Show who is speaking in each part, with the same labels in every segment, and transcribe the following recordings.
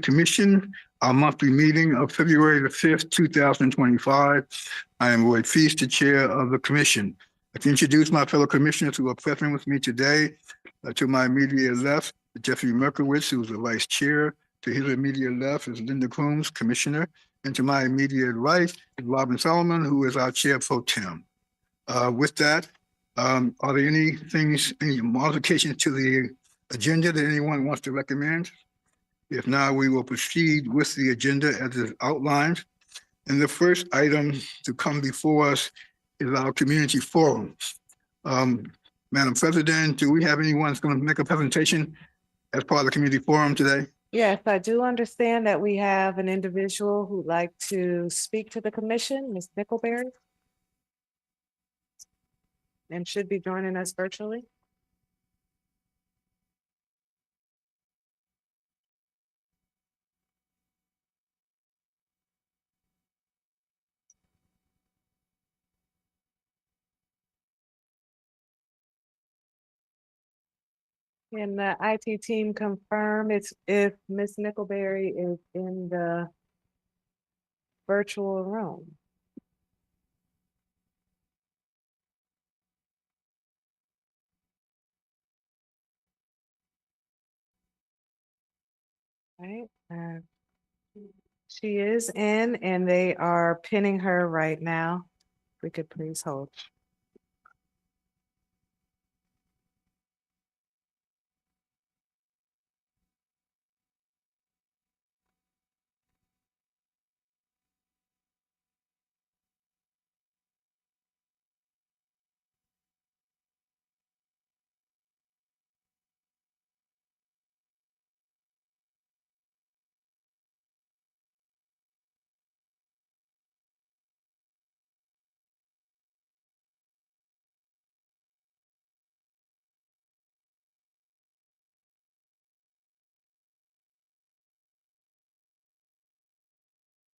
Speaker 1: Commission, our monthly meeting of February the 5th, 2025. I am Roy Feast, the chair of the commission. I'd like to introduce my fellow commissioners who are present with me today. To my immediate left, Jeffrey Merkowitz, who's the vice chair. To his immediate left is Linda Coombs, commissioner. And to my immediate right is Robin Solomon, who is our chair pro tem. With that, are there any modifications to the agenda that anyone wants to recommend? If not, we will proceed with the agenda as is outlined. And the first item to come before us is our community forum. Madam President, do we have anyone that's going to make a presentation as part of the community forum today?
Speaker 2: Yes, I do understand that we have an individual who'd like to speak to the commission, Ms. Nickelberry, and should be joining us virtually. Can the IT team confirm if Ms. Nickelberry is in the virtual room? Right. She is in, and they are pinning her right now. If we could please hold.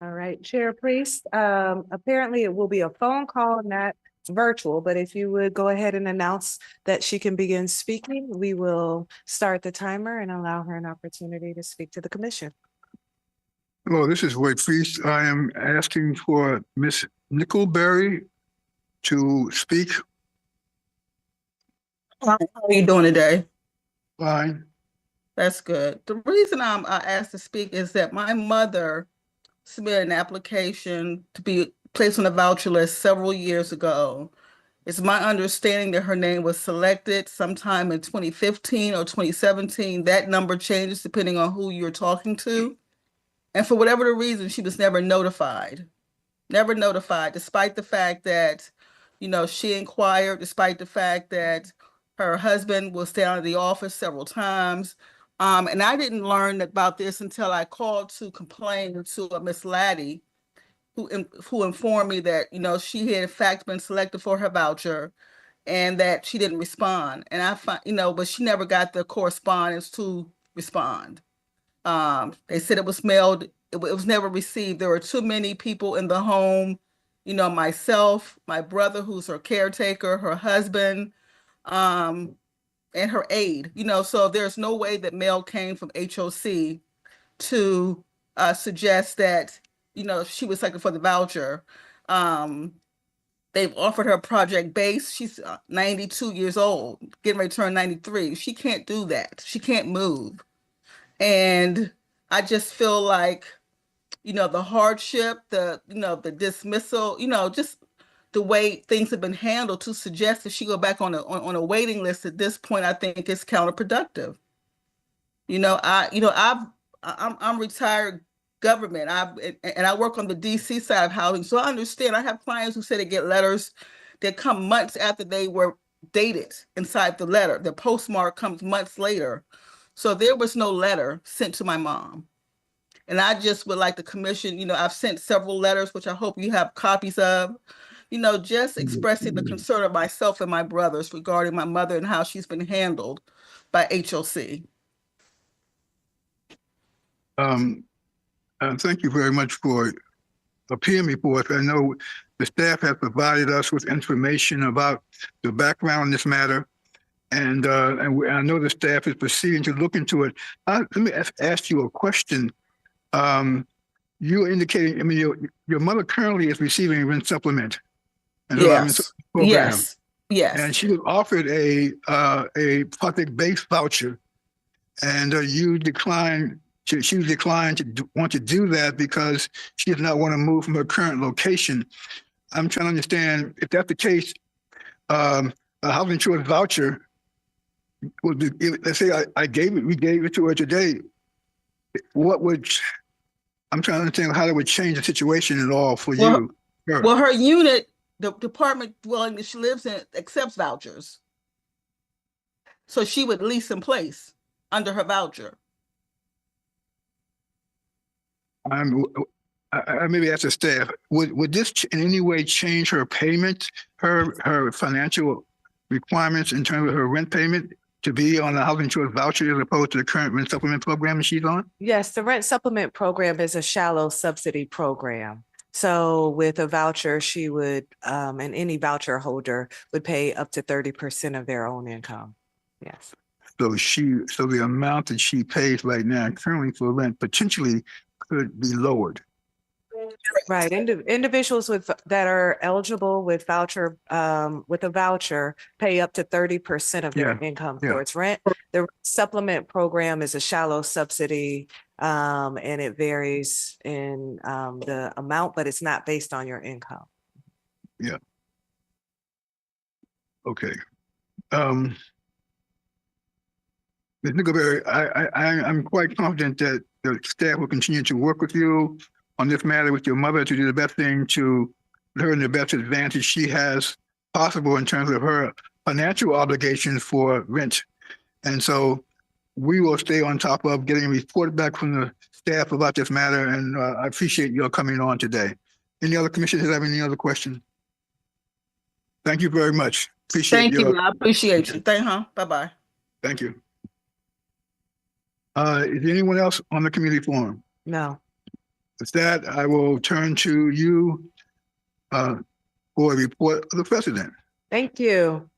Speaker 2: All right, Chair Priest, apparently it will be a phone call, not virtual, but if you would go ahead and announce that she can begin speaking, we will start the timer and allow her an opportunity to speak to the commission.
Speaker 1: Hello, this is Roy Priest. I am asking for Ms. Nickelberry to speak.
Speaker 3: How are you doing today?
Speaker 1: Fine.
Speaker 3: That's good. The reason I asked to speak is that my mother submitted an application to be placed on a voucher list several years ago. It's my understanding that her name was selected sometime in 2015 or 2017. That number changes depending on who you're talking to. And for whatever the reason, she was never notified. Never notified, despite the fact that, she inquired, despite the fact that her husband was down at the office several times. And I didn't learn about this until I called to complain to Miss Laddie, who informed me that, she had in fact been selected for her voucher and that she didn't respond. And I find, but she never got the correspondence to respond. They said it was mailed. It was never received. There were too many people in the home, myself, my brother, who's her caretaker, her husband, and her aide, so there's no way that mail came from HOC to suggest that, she was selected for the voucher. They've offered her project base. She's 92 years old, getting ready to turn 93. She can't do that. She can't move. And I just feel like, the hardship, the dismissal, just the way things have been handled to suggest that she go back on a waiting list at this point, I think is counterproductive. I'm retired government. I work on the DC side of housing, so I understand. I have clients who say they get letters that come months after they were dated inside the letter. The postmark comes months later. So there was no letter sent to my mom. And I just would like the commission, I've sent several letters, which I hope you have copies of, just expressing the concern of myself and my brothers regarding my mother and how she's been handled by HOC.
Speaker 1: Thank you very much for appearing before us. I know the staff has provided us with information about the background in this matter. And I know the staff is proceeding to look into it. Let me ask you a question. You indicated, I mean, your mother currently is receiving a rent supplement and her rent
Speaker 3: Yes,
Speaker 1: program,
Speaker 3: yes, yes.
Speaker 1: and she was offered a project-based voucher, and you declined. She declined to want to do that because she does not want to move from her current location. I'm trying to understand if that's the case. A housing choice voucher would be, let's say we gave it to her today. What would I'm trying to understand how that would change the situation at all for
Speaker 3: Well,
Speaker 1: you? Sure.
Speaker 3: well, her unit, the apartment dwelling that she lives in, accepts vouchers. So she would lease in place under her voucher.
Speaker 1: I'm, I maybe ask the staff, would this in any way change her payment, her financial requirements in terms of her rent payment to be on the housing choice voucher as opposed to the current rent supplement program that she's on?
Speaker 2: Yes, the rent supplement program is a shallow subsidy program. So with a voucher, she would, and any voucher holder would pay up to 30% of their own income. Yes.
Speaker 1: So the amount that she pays right now currently for rent potentially could be lowered.
Speaker 2: Right. Individuals that are eligible with with a voucher pay up to 30% of their income
Speaker 1: yeah.
Speaker 2: towards rent. The supplement program is a shallow subsidy, and it varies in the amount, but it's not based on your income.
Speaker 1: Yeah. Okay. Ms. Nickelberry, I'm quite confident that the staff will continue to work with you on this matter with your mother to do the best thing to put her in the best advantage she has possible in terms of her financial obligations for rent. And so we will stay on top of getting a report back from the staff about this matter. And I appreciate your coming on today. Any other commissioners have any other questions? Thank you very much.
Speaker 3: Thank you. I appreciate you. Bye-bye.
Speaker 1: Thank you. Is there anyone else on the community forum?
Speaker 2: No.
Speaker 1: With that, I will turn to you for a report of the president.
Speaker 2: Thank you.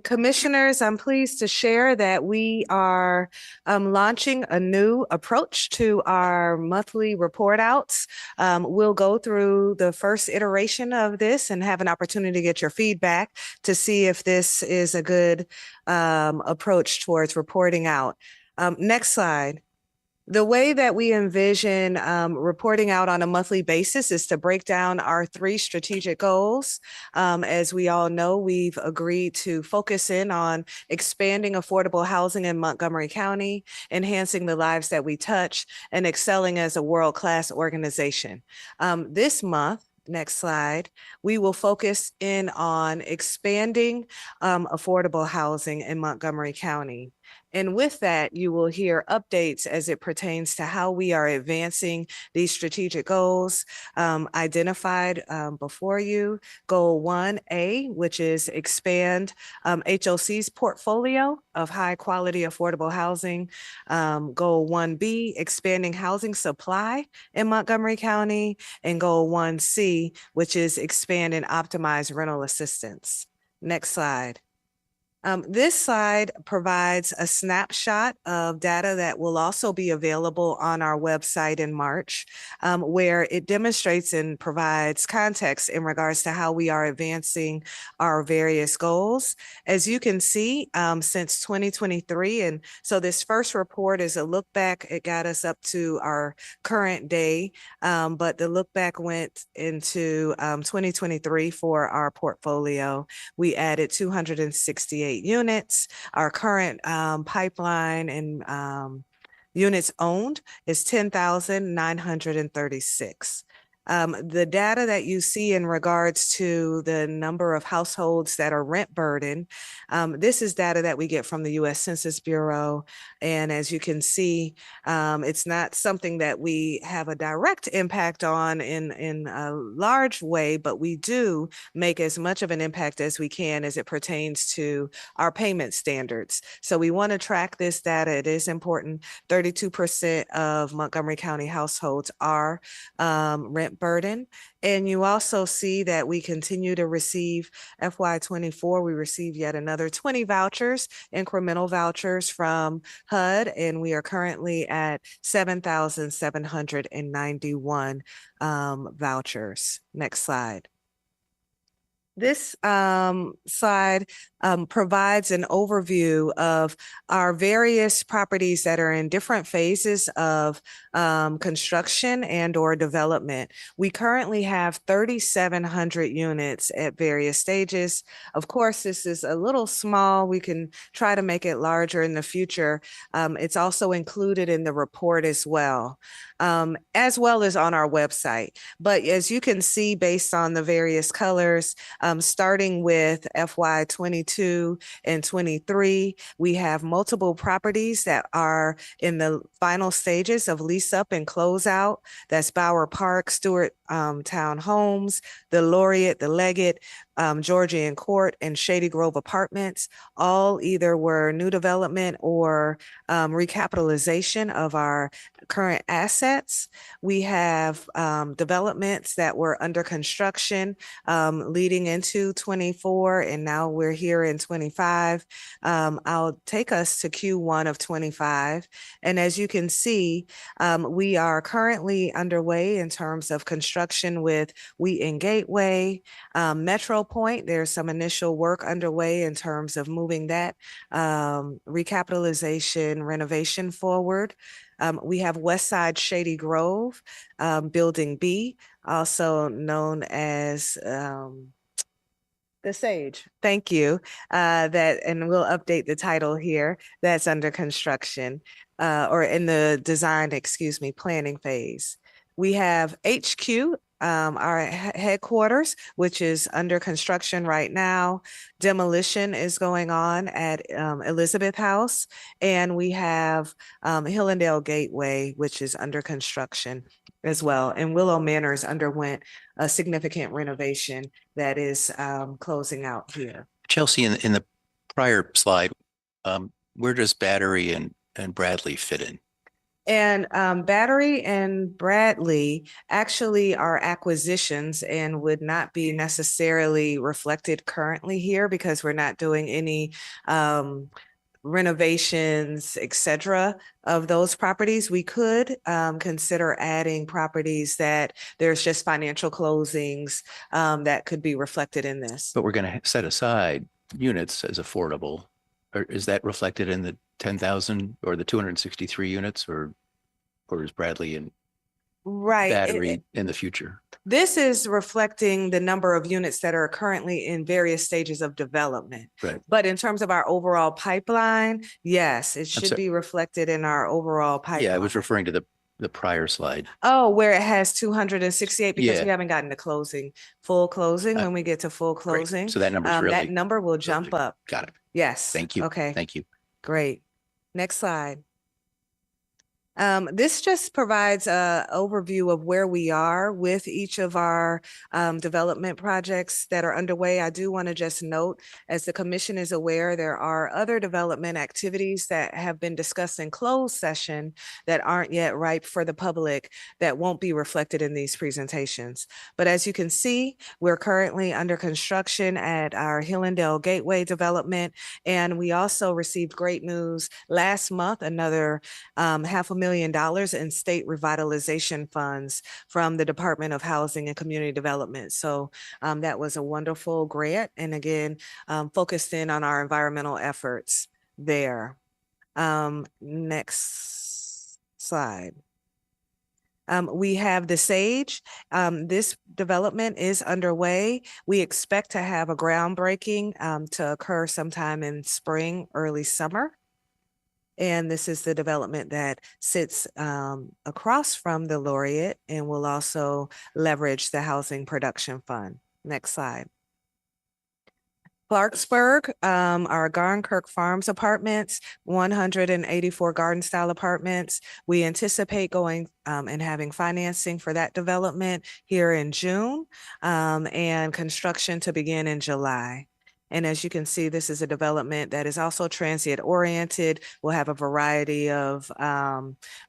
Speaker 2: Commissioners, I'm pleased to share that we are launching a new approach to our monthly report outs. We'll go through the first iteration of this and have an opportunity to get your feedback to see if this is a good approach towards reporting out. Next slide. The way that we envision reporting out on a monthly basis is to break down our 3 strategic goals. As we all know, we've agreed to focus in on expanding affordable housing in Montgomery County, enhancing the lives that we touch, and excelling as a world-class organization. This month, next slide, we will focus in on expanding affordable housing in Montgomery County. And with that, you will hear updates as it pertains to how we are advancing these strategic goals identified before you. Goal 1A, which is expand HOC's portfolio of high quality affordable housing. Goal 1B, expanding housing supply in Montgomery County. And goal 1C, which is expand and optimize rental assistance. Next slide. This slide provides a snapshot of data that will also be available on our website in March, where it demonstrates and provides context in regards to how we are advancing our various goals. As you can see, since 2023, and so this first report is a look back. It got us up to our current day, but the look back went into 2023 for our portfolio. We added 268 units. Our current pipeline and units owned is 10,936. The data that you see in regards to the number of households that are rent burdened, this is data that we get from the U.S. Census Bureau. And as you can see, it's not something that we have a direct impact on in a large way, but we do make as much of an impact as we can as it pertains to our payment standards. So we want to track this data. It is important. 32% of Montgomery County households are rent grant burden. And you also see that we continue to receive FY24. We received yet another 20 vouchers, incremental vouchers from HUD, and we are currently at 7,791 vouchers. Next slide. This slide provides an overview of our various properties that are in different phases of construction and or development. We currently have 3,700 units at various stages. Of course, this is a little small. We can try to make it larger in the future. It's also included in the report as well as on our website. But as you can see, based on the various colors, starting with FY22 and 23, we have multiple properties that are in the final stages of lease up and closeout. That's Bower Park, Stewart Town Homes, the Laureate, the Leggett, Georgian Court, and Shady Grove Apartments. All either were new development or recapitalization of our current assets. We have developments that were under construction leading into 24, and now we're here in 25. I'll take us to Q1 of 25. And as you can see, we are currently underway in terms of construction with Wheaton Gateway, Metro Point. There's some initial work underway in terms of moving that recapitalization renovation forward. We have Westside Shady Grove, Building B, also known as the Sage. Thank you. And we'll update the title here. That's under construction or in the design, planning phase. We have HQ, our headquarters, which is under construction right now. Demolition is going on at Elizabeth House. And we have Hillendale Gateway, which is under construction as well. And Willow Manors underwent a significant renovation that is closing out here.
Speaker 4: Chelsea, in the prior slide, where does Battery and Bradley fit in?
Speaker 2: And Battery and Bradley actually are acquisitions and would not be necessarily reflected currently here because we're not doing any renovations, etc. of those properties. We could consider adding properties that there's just financial closings that could be reflected in this.
Speaker 4: But we're going to set aside units as affordable. Or is that reflected in the 10,000 or the 263 units, or is Bradley and Battery in the future?
Speaker 2: This is reflecting the number of units that are currently in various stages of development.
Speaker 4: Right.
Speaker 2: But in terms of our overall pipeline, yes, it should be reflected in our overall pipeline.
Speaker 4: Yeah, I was referring to the prior slide.
Speaker 2: Oh, where it has 268 because
Speaker 4: Yeah.
Speaker 2: we haven't gotten to full closing. When we get to full closing,
Speaker 4: So that number's really
Speaker 2: that number will jump up.
Speaker 4: Got it.
Speaker 2: Yes.
Speaker 4: Thank you.
Speaker 2: Okay.
Speaker 4: Thank you.
Speaker 2: Great. Next slide. This just provides an overview of where we are with each of our development projects that are underway. I do want to just note, as the commission is aware, there are other development activities that have been discussed in closed session that aren't yet ripe for the public that won't be reflected in these presentations. But as you can see, we're currently under construction at our Hillendale Gateway development. And we also received great news last month, another $500,000 in state revitalization funds from the Department of Housing and Community Development. So that was a wonderful grant. And again, focused in on our environmental efforts there. Next slide. We have the Sage. This development is underway. We expect to have a groundbreaking to occur sometime in spring, early summer. And this is the development that sits across from the Laureate and will also leverage the Housing Production Fund. Next slide. Clarksburg, our Garnkirk Farms apartments, 184 garden style apartments. We anticipate going and having financing for that development here in June and construction to begin in July. And as you can see, this is a development that is also transient oriented. We'll have a variety of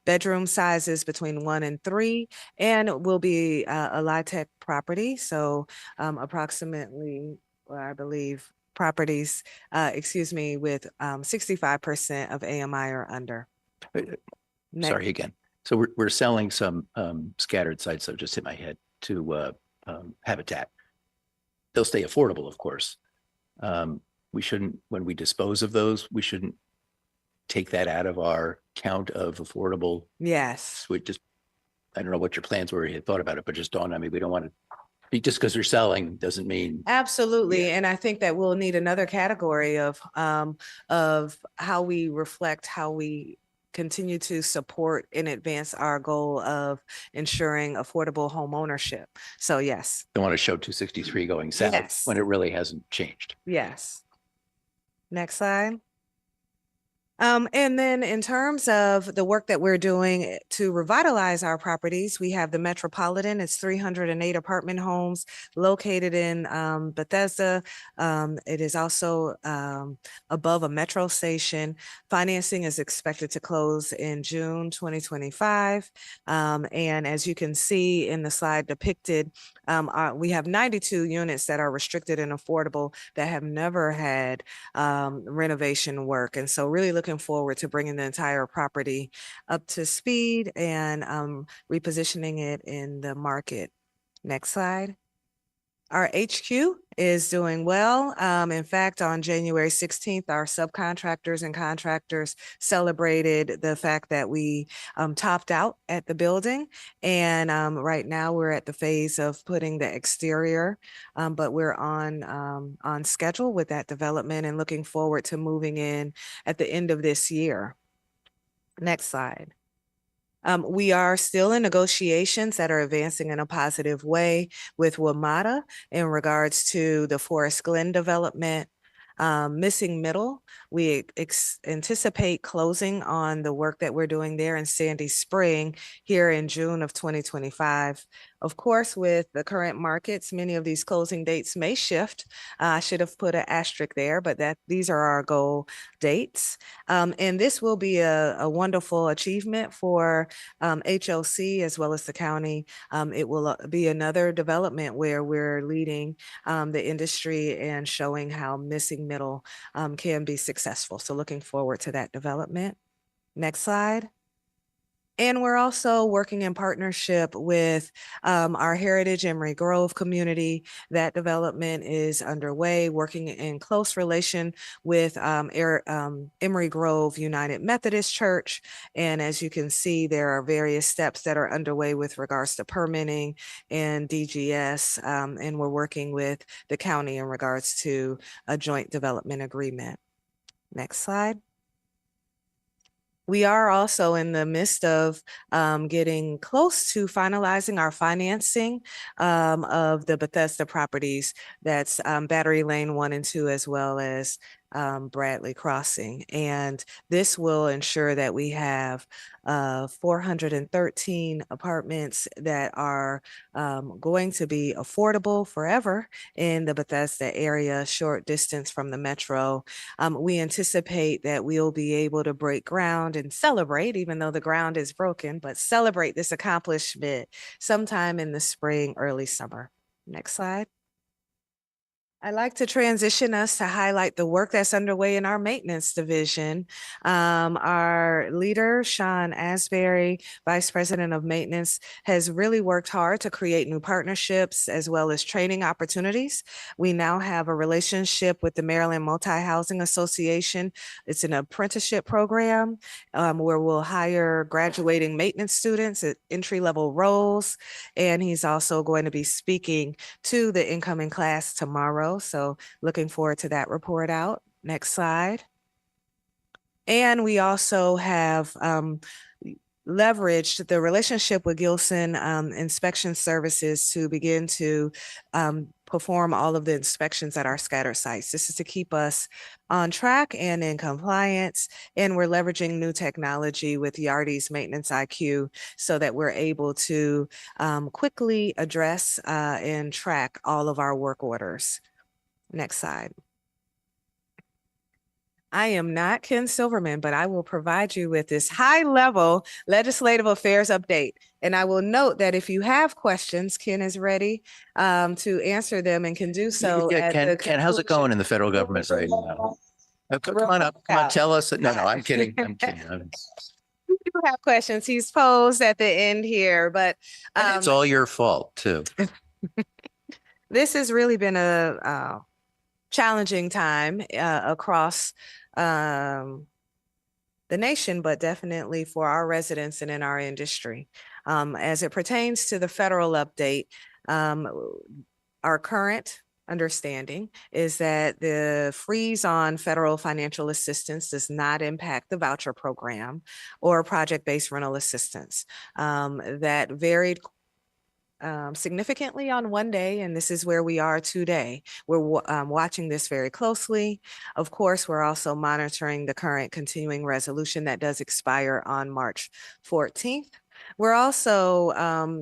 Speaker 2: bedroom sizes between 1 and 3, and it will be a LIHTC property. So approximately, well, I believe properties, with 65% of AMI or under.
Speaker 4: Sorry again. So we're selling some scattered sites, so just hit my head, to Habitat. They'll stay affordable, of course. We shouldn't, when we dispose of those, we shouldn't take that out of our count of affordable.
Speaker 2: Yes.
Speaker 4: We just, I don't know what your plans were, you had thought about it, but just dawned on me, we don't want to be, just because they're selling doesn't mean.
Speaker 2: Absolutely.
Speaker 4: Yeah.
Speaker 2: And I think that we'll need another category of how we reflect, how we continue to support and advance our goal of ensuring affordable home ownership. So yes.
Speaker 4: Don't want to show 263 going south
Speaker 2: Yes.
Speaker 4: when it really hasn't changed.
Speaker 2: Yes. Next slide. And then in terms of the work that we're doing to revitalize our properties, we have the Metropolitan. It's 308 apartment homes located in Bethesda. It is also above a metro station. Financing is expected to close in June 2025. And as you can see in the slide depicted, we have 92 units that are restricted and affordable that have never had renovation work. And so really looking forward to bringing the entire property up to speed and repositioning it in the market. Next slide. Our HQ is doing well. In fact, on January 16th, our subcontractors and contractors celebrated the fact that we topped out at the building. And right now we're at the phase of putting the exterior, but we're on schedule with that development and looking forward to moving in at the end of this year. Next slide. We are still in negotiations that are advancing in a positive way with WMATA in regards to the Forest Glen development. Missing Middle, we anticipate closing on the work that we're doing there in Sandy Spring here in June of 2025. Of course, with the current markets, many of these closing dates may shift. I should have put an asterisk there, but these are our goal dates. And this will be a wonderful achievement for HOC as well as the county. It will be another development where we're leading the industry and showing how Missing Middle can be successful. So looking forward to that development. Next slide. And we're also working in partnership with our Heritage Emory Grove community. That development is underway, working in close relation with Emory Grove United Methodist Church. And as you can see, there are various steps that are underway with regards to permitting and DGS. And we're working with the county in regards to a joint development agreement. Next slide. We are also in the midst of getting close to finalizing our financing of the Bethesda properties. That's Battery Lane 1 and 2, as well as Bradley Crossing. And this will ensure that we have 413 apartments that are going to be affordable forever in the Bethesda area, short distance from the metro. We anticipate that we'll be able to break ground and celebrate, even though the ground is broken, but celebrate this accomplishment sometime in the spring, early summer. Next slide. I'd like to transition us to highlight the work that's underway in our maintenance division. Our leader, Sean Asbury, Vice President of Maintenance, has really worked hard to create new partnerships as well as training opportunities. We now have a relationship with the Maryland Multi-Housing Association. It's an apprenticeship program where we'll hire graduating maintenance students at entry-level roles. And he's also going to be speaking to the incoming class tomorrow. So looking forward to that report out. Next slide. And we also have leveraged the relationship with Gilson Inspection Services to begin to perform all of the inspections at our scatter sites. This is to keep us on track and in compliance. And we're leveraging new technology with Yardi's Maintenance IQ so that we're able to quickly address and track all of our work orders. Next slide. I am not Ken Silverman, but I will provide you with this high-level legislative affairs update. And I will note that if you have questions, Ken is ready to answer them and can do so.
Speaker 4: Yeah,
Speaker 2: at the
Speaker 4: Ken, how's it going in the federal government right now? Come on up. Come on, tell us. No, I'm kidding. I'm kidding.
Speaker 2: You do have questions he's posed at the end here, but
Speaker 4: It's all your fault too.
Speaker 2: this has really been a challenging time across the nation, but definitely for our residents and in our industry. As it pertains to the federal update, our current understanding is that the freeze on federal financial assistance does not impact the voucher program or project-based rental assistance. That varied significantly on one day, and this is where we are today. We're watching this very closely. Of course, we're also monitoring the current continuing resolution that does expire on March 14th. We're also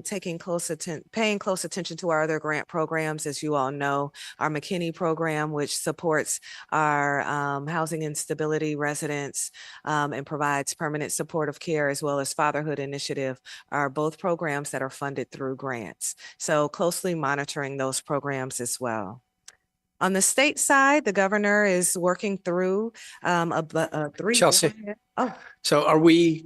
Speaker 2: paying close attention to our other grant programs. As you all know, our McKinney program, which supports our housing instability residents and provides permanent supportive care, as well as Fatherhood Initiative, are both programs that are funded through grants. So closely monitoring those programs as well. On the state side, the governor is working through a three.
Speaker 5: Chelsea.
Speaker 2: Oh,
Speaker 5: So are we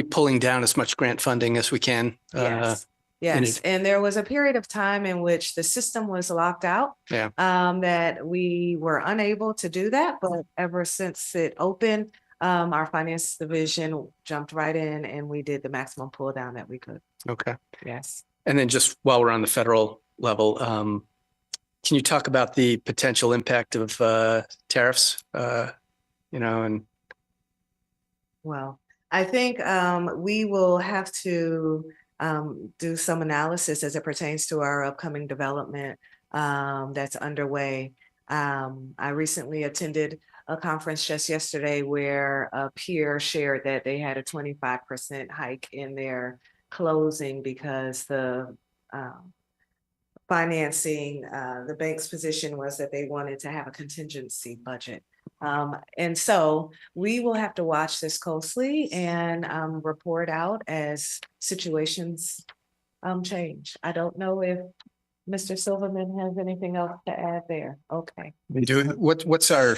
Speaker 5: pulling down as much grant funding as we can?
Speaker 2: yes.
Speaker 5: and
Speaker 2: Yes, and there was a period of time in which the system was locked out.
Speaker 5: Yeah.
Speaker 2: That we were unable to do that, but ever since it opened, our finance division jumped right in and we did the maximum pull down that we could.
Speaker 5: Okay.
Speaker 2: Yes.
Speaker 5: And then just while we're on the federal level, can you talk about the potential impact of tariffs? And
Speaker 2: Well, I think we will have to do some analysis as it pertains to our upcoming development that's underway. I recently attended a conference just yesterday where a peer shared that they had a 25% hike in their closing because the financing, the bank's position was that they wanted to have a contingency budget. And so we will have to watch this closely and report out as situations change. I don't know if Mr. Silverman has anything else to add there. Okay.
Speaker 5: what's our,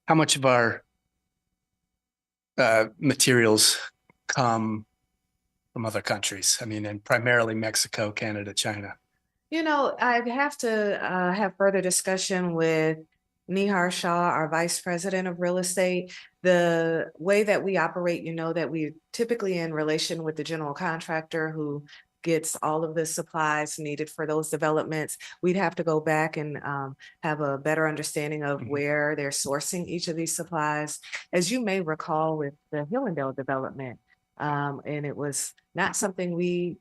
Speaker 5: how much of our materials come from other countries? I mean, and primarily Mexico, Canada, China.
Speaker 2: You know, I'd have to have further discussion with Nihar Shah, our Vice President of Real Estate. The way that we operate, you know, that we typically in relation with the general contractor who gets all of the supplies needed for those developments. We'd have to go back and have a better understanding of where they're sourcing each of these supplies. As you may recall with the Hillendale development, and it was not something we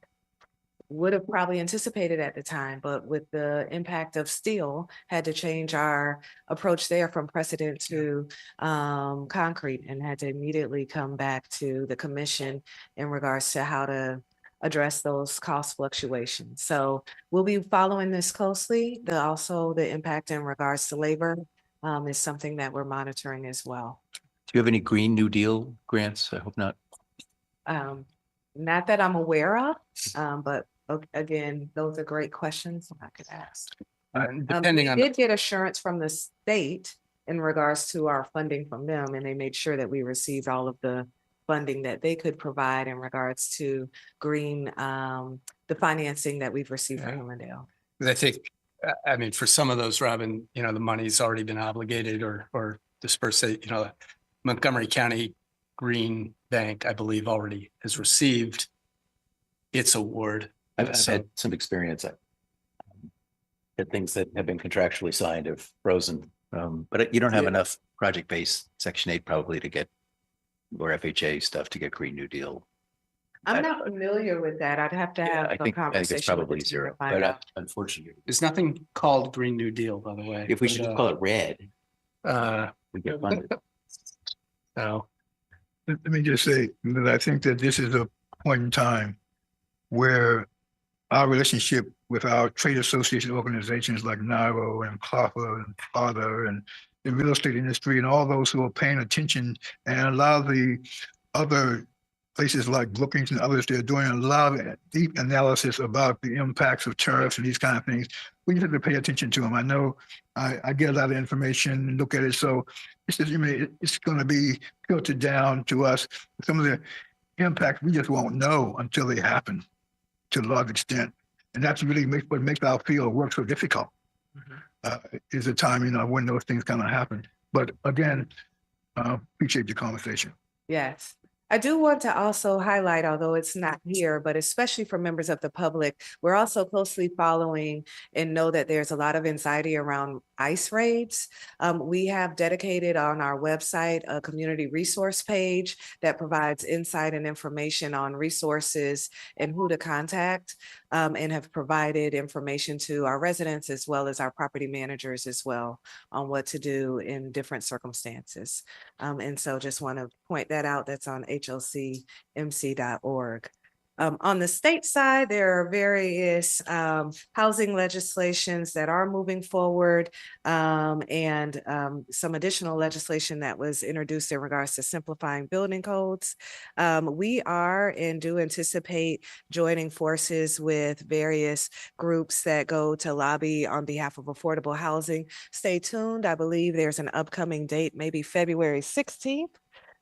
Speaker 2: would have probably anticipated at the time, but with the impact of steel, had to change our approach there from precedent to concrete, and had to immediately come back to the commission in regards to how to address those cost fluctuations. So we'll be following this closely. Also the impact in regards to labor is something that we're monitoring as well.
Speaker 4: Do you have any Green New Deal grants? I hope not.
Speaker 2: Not that I'm aware of, but again, those are great questions I could ask.
Speaker 5: Depending on
Speaker 2: we did get assurance from the state in regards to our funding from them, and they made sure that we received all of the funding that they could provide in regards to green, the financing that we've received from Hillendale.
Speaker 5: I think, I mean, for some of those, Robin, the money's already been obligated or dispersed. Montgomery County Green Bank, I believe, already has received its award.
Speaker 4: I've had some experience that things that have been contractually signed have frozen, but you don't have enough project-based Section 8 probably to get, or FHA stuff to get Green New Deal.
Speaker 2: I'm not familiar with that. I'd have to have
Speaker 4: I
Speaker 2: a
Speaker 4: think
Speaker 2: conversation.
Speaker 4: it's probably zero, but unfortunately,
Speaker 5: There's nothing called Green New Deal, by the way.
Speaker 4: if we should just call it red, we get funded.
Speaker 5: So
Speaker 1: Let me just say that I think that this is a point in time where our relationship with our trade association organizations like NARO and CLAFA and FATHER and the real estate industry and all those who are paying attention, and a lot of the other places like Brookings and others, they're doing a lot of deep analysis about the impacts of tariffs and these kind of things. We need to pay attention to them. I know I get a lot of information and look at it. So it's just, it's going to be filtered down to us. Some of the impacts we just won't know until they happen to a large extent. And that's really what makes our field work so difficult. Is the timing of when those things kind of happen. But again, appreciate your conversation.
Speaker 2: Yes. I do want to also highlight, although it's not here, but especially for members of the public, we're also closely following and know that there's a lot of anxiety around ICE raids. We have dedicated on our website a community resource page that provides insight and information on resources and who to contact, and have provided information to our residents as well as our property managers as well on what to do in different circumstances. And so just want to point that out. That's on HOCMC.org. On the state side, there are various housing legislations that are moving forward, and some additional legislation that was introduced in regards to simplifying building codes. We are and do anticipate joining forces with various groups that go to lobby on behalf of affordable housing. Stay tuned. I believe there's an upcoming date, maybe February 16th,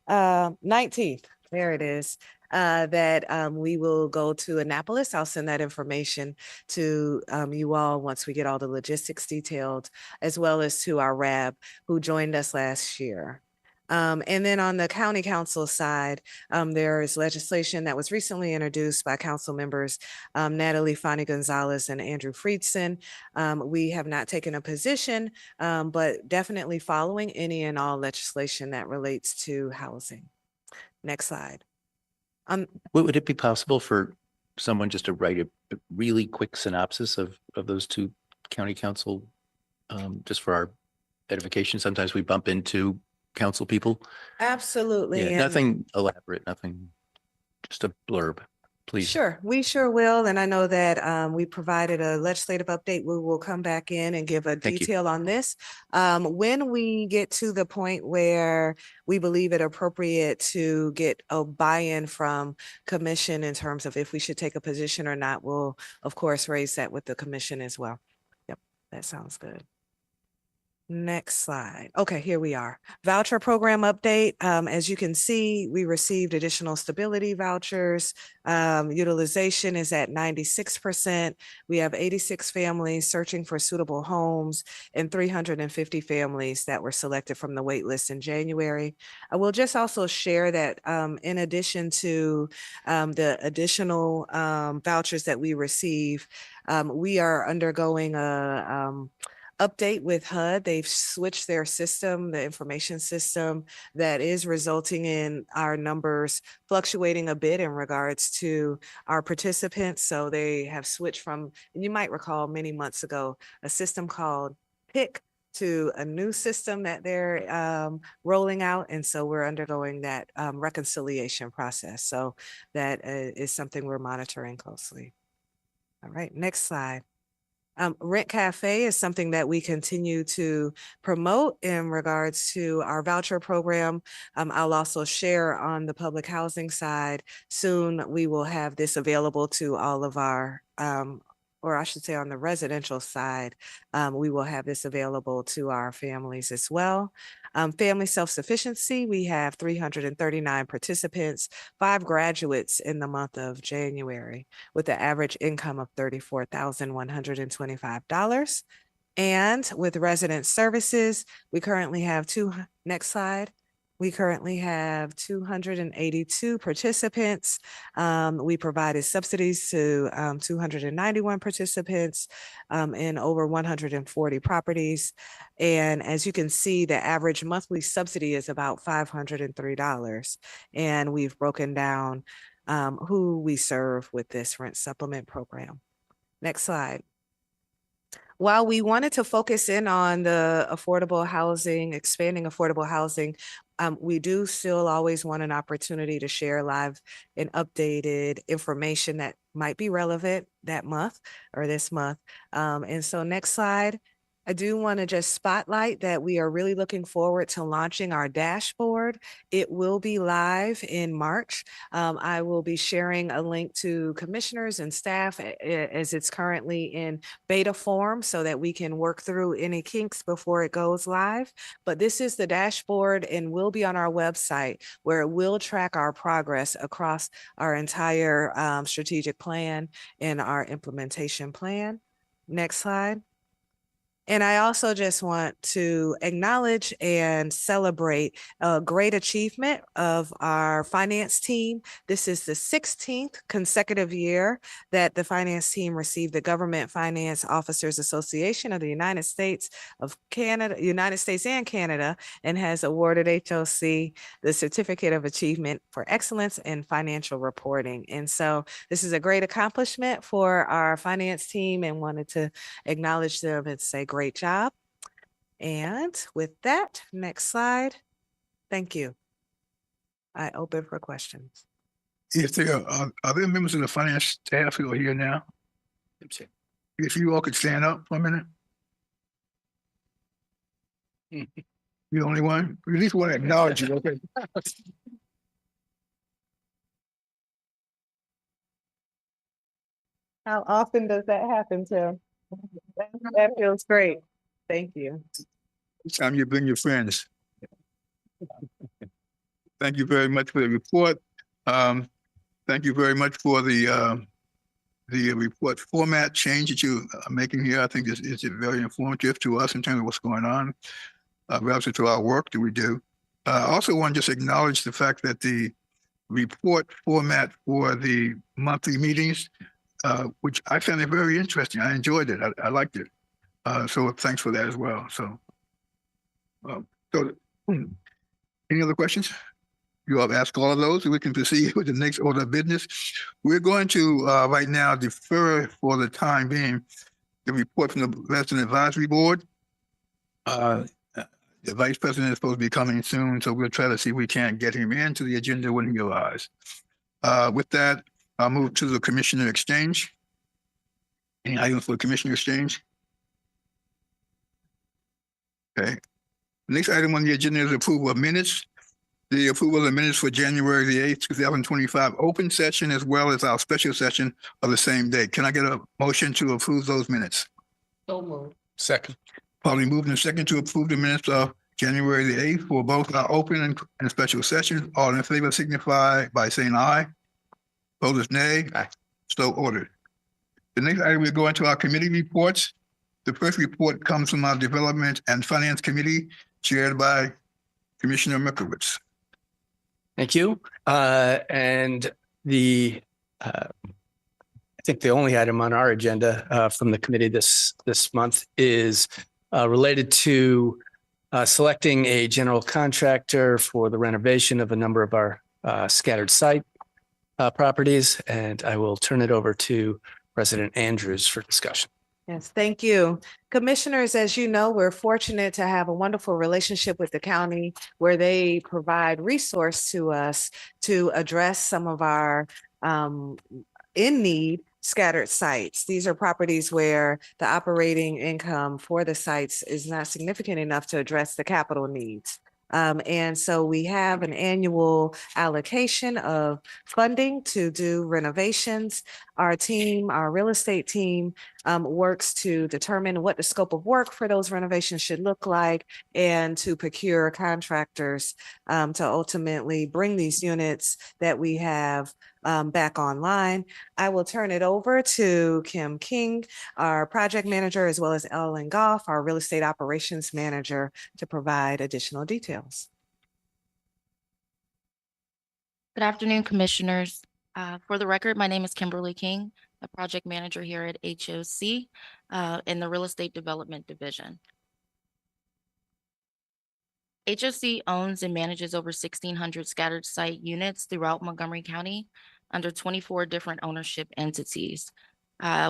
Speaker 2: 19th. There it is. That we will go to Annapolis. I'll send that information to you all once we get all the logistics detailed, as well as to our RAB who joined us last year. And then on the county council side, there is legislation that was recently introduced by council members Natalie Fani Gonzalez and Andrew Friedson. We have not taken a position, but definitely following any and all legislation that relates to housing. Next slide.
Speaker 4: Would it be possible for someone just to write a really quick synopsis of those two county council, just for our edification? Sometimes we bump into council people.
Speaker 2: Absolutely.
Speaker 4: Yeah, nothing elaborate, nothing, just a blurb, please.
Speaker 2: Sure, we sure will. And I know that we provided a legislative update. We will come back in and give a detail on this. When we get to the point where we believe it appropriate to get a buy-in from commission in terms of if we should take a position or not, we'll of course raise that with the commission as well. Yep, that sounds good. Next slide. Okay, here we are. Voucher program update. As you can see, we received additional stability vouchers. Utilization is at 96%. We have 86 families searching for suitable homes and 350 families that were selected from the wait list in January. I will just also share that in addition to the additional vouchers that we receive, we are undergoing a update with HUD. They've switched their system, the information system, that is resulting in our numbers fluctuating a bit in regards to our participants. So they have switched from, and you might recall many months ago, a system called PIC to a new system that they're rolling out. And so we're undergoing that reconciliation process. So that is something we're monitoring closely. All right, next slide. Rent Cafe is something that we continue to promote in regards to our voucher program. I'll also share on the public housing side. Soon we will have this available to all of our, or I should say on the residential side, we will have this available to our families as well. Family self-sufficiency, we have 339 participants, 5 graduates in the month of January with an average income of $34,125. And with resident services, we currently have next slide. We currently have 282 participants. We provided subsidies to 291 participants in over 140 properties. And as you can see, the average monthly subsidy is about $503. And we've broken down who we serve with this rent supplement program. Next slide. While we wanted to focus in on the affordable housing, expanding affordable housing, we do still always want an opportunity to share live and updated information that might be relevant that month or this month. And so next slide. I do want to just spotlight that we are really looking forward to launching our dashboard. It will be live in March. I will be sharing a link to commissioners and staff as it's currently in beta form so that we can work through any kinks before it goes live. But this is the dashboard and will be on our website where it will track our progress across our entire strategic plan and our implementation plan. Next slide. And I also just want to acknowledge and celebrate a great achievement of our finance team. This is the 16th consecutive year that the finance team received the Government Finance Officers Association of the United States and Canada, and has awarded HOC the Certificate of Achievement for Excellence in Financial Reporting. And so this is a great accomplishment for our finance team and wanted to acknowledge them and say great job. And with that, next slide. Thank you. I open for questions.
Speaker 1: If there are there members of the finance staff who are here now? If you all could stand up for a minute. You're the only one? We at least want to acknowledge you, okay?
Speaker 2: How often does that happen, Tim? That feels great. Thank you.
Speaker 1: Each time you bring your friends. Thank you very much for the report. Thank you very much for the report format change that you are making here. I think this is very informative to us in terms of what's going on relative to our work that we do. I also want to just acknowledge the fact that the report format for the monthly meetings, which I found it very interesting. I enjoyed it. I liked it. So thanks for that as well. So any other questions? You have asked all of those. We can proceed with the next order of business. We're going to right now defer for the time being the report from the Resident Advisory Board. The Vice President is supposed to be coming soon, so we'll try to see if we can't get him into the agenda when he arrives. With that, I'll move to the Commissioner Exchange. Any items for the Commissioner Exchange? Okay. The next item on the agenda is approval of minutes. The approval of the minutes for January the 8th, 2025 open session, as well as our special session of the same day. Can I get a motion to approve those minutes?
Speaker 5: So moved. Second.
Speaker 1: Probably moving a second to approve the minutes of January the 8th for both our open and special sessions. All in favor signify by saying aye. Opposed, nay.
Speaker 5: Aye.
Speaker 1: So ordered. The next item, we go into our committee reports. The first report comes from our Development and Finance Committee, chaired by Commissioner Mikowitz.
Speaker 5: Thank you. And I think the only item on our agenda from the committee this month is related to selecting a general contractor for the renovation of a number of our scattered site properties. And I will turn it over to President Andrews for discussion.
Speaker 2: Yes, thank you. Commissioners, as you know, we're fortunate to have a wonderful relationship with the county where they provide resource to us to address some of our in need scattered sites. These are properties where the operating income for the sites is not significant enough to address the capital needs. And so we have an annual allocation of funding to do renovations. Our team, our real estate team, works to determine what the scope of work for those renovations should look like and to procure contractors to ultimately bring these units that we have back online. I will turn it over to Kim King, our project manager, as well as Ellen Goff, our real estate operations manager, to provide additional details.
Speaker 6: Good afternoon, commissioners. For the record, my name is Kimberly King, a project manager here at HOC in the Real Estate Development Division. HOC owns and manages over 1,600 scattered site units throughout Montgomery County under 24 different ownership entities,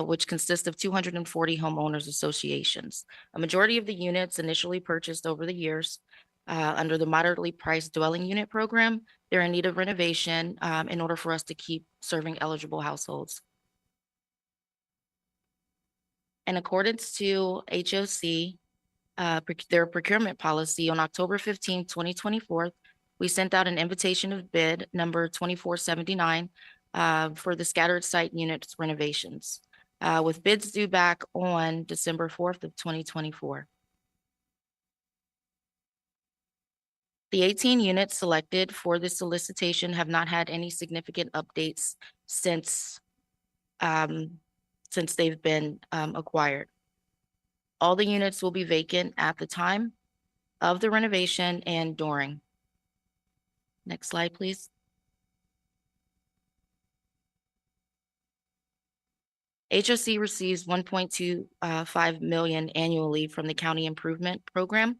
Speaker 6: which consist of 240 homeowners associations. A majority of the units initially purchased over the years under the moderately priced dwelling unit program, they're in need of renovation in order for us to keep serving eligible households. In accordance to HOC their procurement policy on October 15, 2024. We sent out an invitation of bid number 2479 for the scattered site units renovations, with bids due back on December 4th of 2024. The 18 units selected for this solicitation have not had any significant updates since they've been acquired. All the units will be vacant at the time of the renovation and during. Next slide, please. HOC receives 1.25 million annually from the County Improvement Program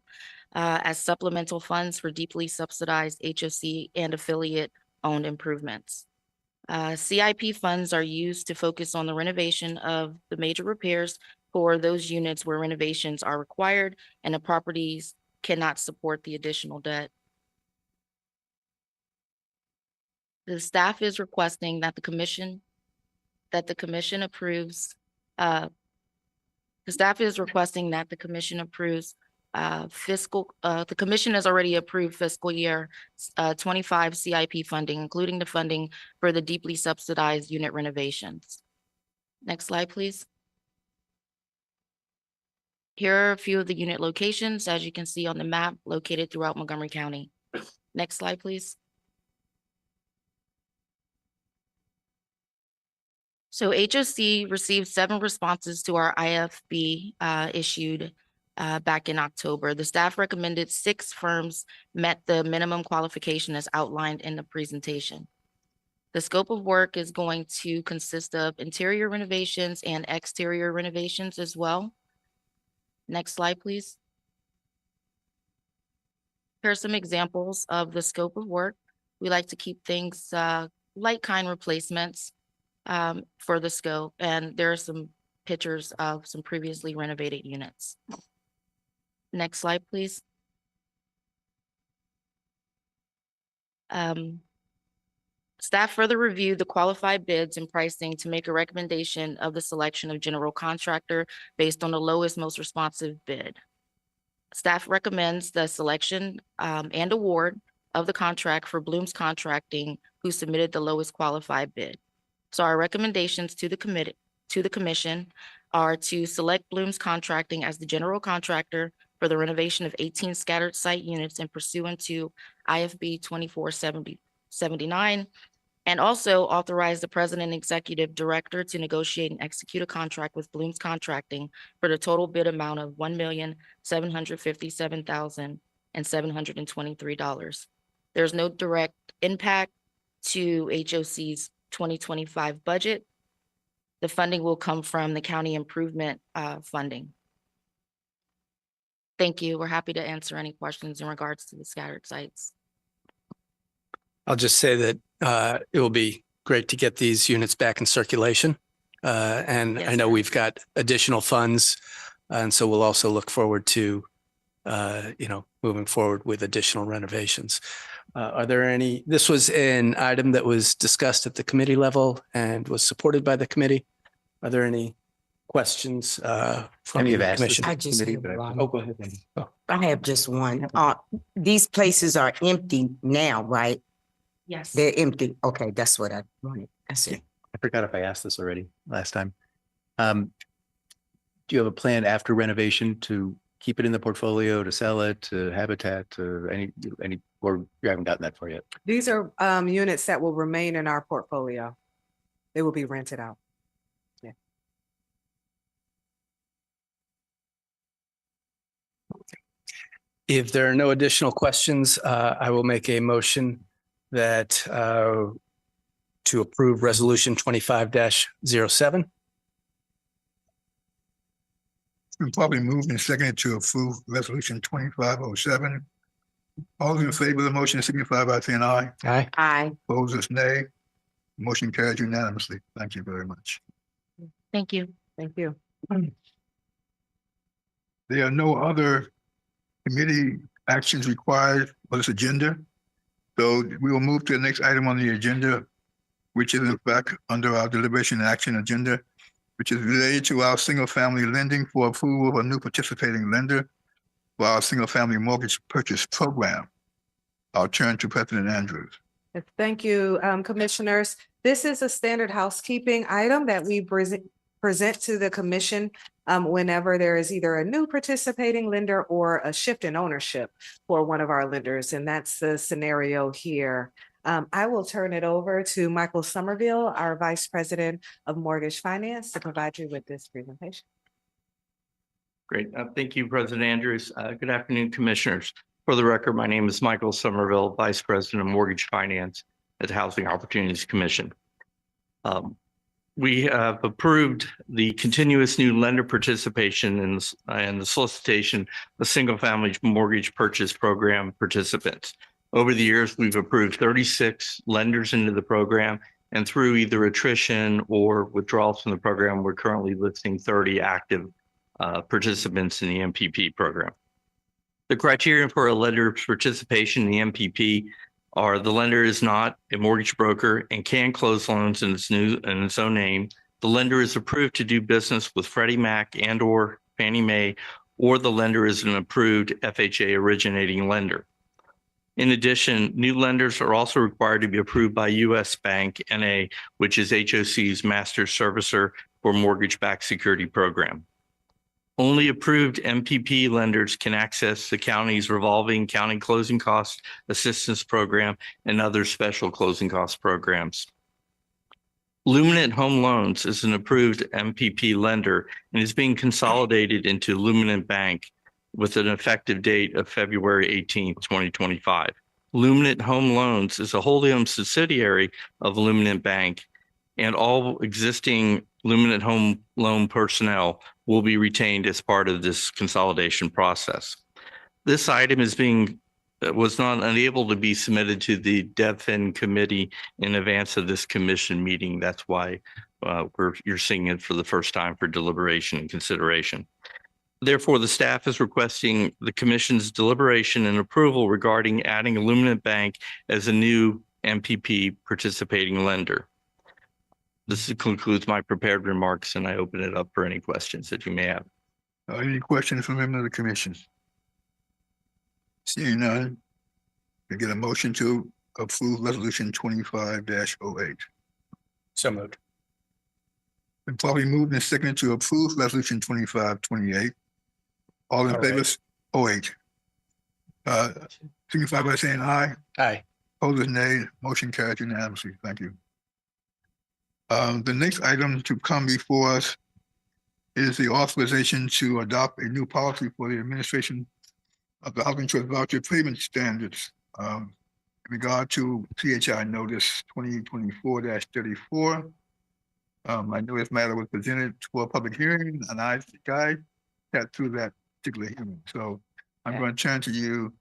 Speaker 6: as supplemental funds for deeply subsidized HOC and affiliate-owned improvements. CIP funds are used to focus on the renovation of the major repairs for those units where renovations are required and the properties cannot support the additional debt. The staff is requesting that the commission approves. The staff is requesting that the commission approves the commission has already approved fiscal year 25 CIP funding, including the funding for the deeply subsidized unit renovations. Next slide, please. Here are a few of the unit locations, as you can see on the map, located throughout Montgomery County. Next slide, please. So HOC received 7 responses to our IFB issued back in October. The staff recommended 6 firms met the minimum qualification as outlined in the presentation. The scope of work is going to consist of interior renovations and exterior renovations as well. Next slide, please. Here are some examples of the scope of work. We like to keep things light kind replacements for the scope, and there are some pictures of some previously renovated units. Next slide, please. Staff further reviewed the qualified bids and pricing to make a recommendation of the selection of general contractor based on the lowest, most responsive bid. Staff recommends the selection and award of the contract for Bloom's Contracting, who submitted the lowest qualified bid. So our recommendations to the commission are to select Bloom's Contracting as the general contractor for the renovation of 18 scattered site units and pursuant to IFB 2479, and also authorize the president and executive director to negotiate and execute a contract with Bloom's Contracting for the total bid amount of $1,757,723. There's no direct impact to HOC's 2025 budget. The funding will come from the county improvement funding. Thank you. We're happy to answer any questions in regards to the scattered sites.
Speaker 5: I'll just say that it will be great to get these units back in circulation. And
Speaker 6: Yes,
Speaker 5: I know
Speaker 6: sir.
Speaker 5: we've got additional funds. And so we'll also look forward to, moving forward with additional renovations. Are there any, this was an item that was discussed at the committee level and was supported by the committee. Are there any questions from
Speaker 4: Any
Speaker 5: the
Speaker 4: have asked this
Speaker 5: commission?
Speaker 7: I just
Speaker 4: committee,
Speaker 7: have
Speaker 4: but
Speaker 7: one.
Speaker 5: Oh, go ahead. Andy. Oh.
Speaker 7: I have just one. These places are empty now, right?
Speaker 6: Yes.
Speaker 7: They're empty. Okay, that's what I wanted. That's it.
Speaker 4: I forgot if I asked this already last time. Do you have a plan after renovation to keep it in the portfolio, to sell it, to Habitat, to any, or you haven't gotten that far yet?
Speaker 2: These are units that will remain in our portfolio. They will be rented out.
Speaker 5: If there are no additional questions, I will make a motion that to approve resolution 25-07.
Speaker 1: Been probably moved and seconded to approve resolution 2507. All those in favor of the motion signify by saying aye.
Speaker 5: Aye.
Speaker 7: Aye.
Speaker 1: Opposers, nay. Motion carried unanimously. Thank you very much.
Speaker 6: Thank you.
Speaker 2: Thank you.
Speaker 1: There are no other committee actions required for this agenda. So we will move to the next item on the agenda, which is in fact under our deliberation and action agenda, which is related to our single-family lending for approval of a new participating lender. for our single-family mortgage purchase program. I'll turn to President Andrews.
Speaker 2: Yes, thank you, commissioners. This is a standard housekeeping item that we present to the commission whenever there is either a new participating lender or a shift in ownership for one of our lenders, and that's the scenario here. I will turn it over to Michael Somerville, our Vice President of Mortgage Finance, to provide you with this presentation.
Speaker 8: Great. Thank you, President Andrews. Good afternoon, commissioners. For the record, my name is Michael Somerville, Vice President of Mortgage Finance at the Housing Opportunities Commission. We have approved the continuous new lender participation in the solicitation of single-family mortgage purchase program participants. Over the years, we've approved 36 lenders into the program, and through either attrition or withdrawals from the program, we're currently listing 30 active participants in the MPP program. The criteria for a lender's participation in the MPP are the lender is not a mortgage broker and can close loans in its own name. The lender is approved to do business with Freddie Mac and or Fannie Mae, or the lender is an approved FHA originating lender. In addition, new lenders are also required to be approved by U.S. Bank NA, which is HOC's master servicer for mortgage-backed security program. Only approved MPP lenders can access the county's revolving county closing cost assistance program and other special closing cost programs. Luminant Home Loans is an approved MPP lender and is being consolidated into Luminant Bank with an effective date of February 18, 2025. Luminant Home Loans is a wholly owned subsidiary of Luminant Bank, and all existing Luminant Home Loan personnel will be retained as part of this consolidation process. This item was not unable to be submitted to the DevFin committee in advance of this commission meeting. That's why you're seeing it for the first time for deliberation and consideration. Therefore, the staff is requesting the commission's deliberation and approval regarding adding Luminant Bank as a new MPP participating lender. This concludes my prepared remarks, and I open it up for any questions that you may have.
Speaker 1: Any questions from members of the commission? Seeing none, we get a motion to approve resolution 25-08.
Speaker 5: So moved.
Speaker 1: Been probably moved and seconded to approve resolution 25-28. All in favor? 08. Signify by saying aye.
Speaker 5: Aye.
Speaker 1: Opposed, nay. Motion carried unanimously. Thank you. The next item to come before us is the authorization to adopt a new policy for the administration of the Housing Trust Voucher Payment Standards in regard to PHI Notice 2024-34. I know this matter was presented for a public hearing, and I sat through that particular hearing. So I'm going to turn to you,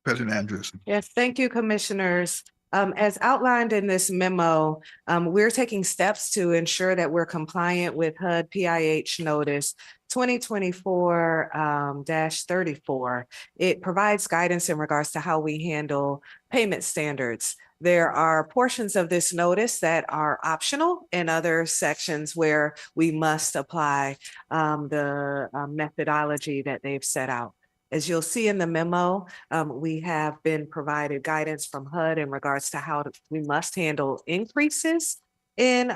Speaker 1: President Andrews.
Speaker 2: Yes, thank you, commissioners. As outlined in this memo, we're taking steps to ensure that we're compliant with HUD PIH Notice 2024-34. It provides guidance in regards to how we handle payment standards. There are portions of this notice that are optional and other sections where we must apply the methodology that they've set out. As you'll see in the memo, we have been provided guidance from HUD in regards to how we must handle increases in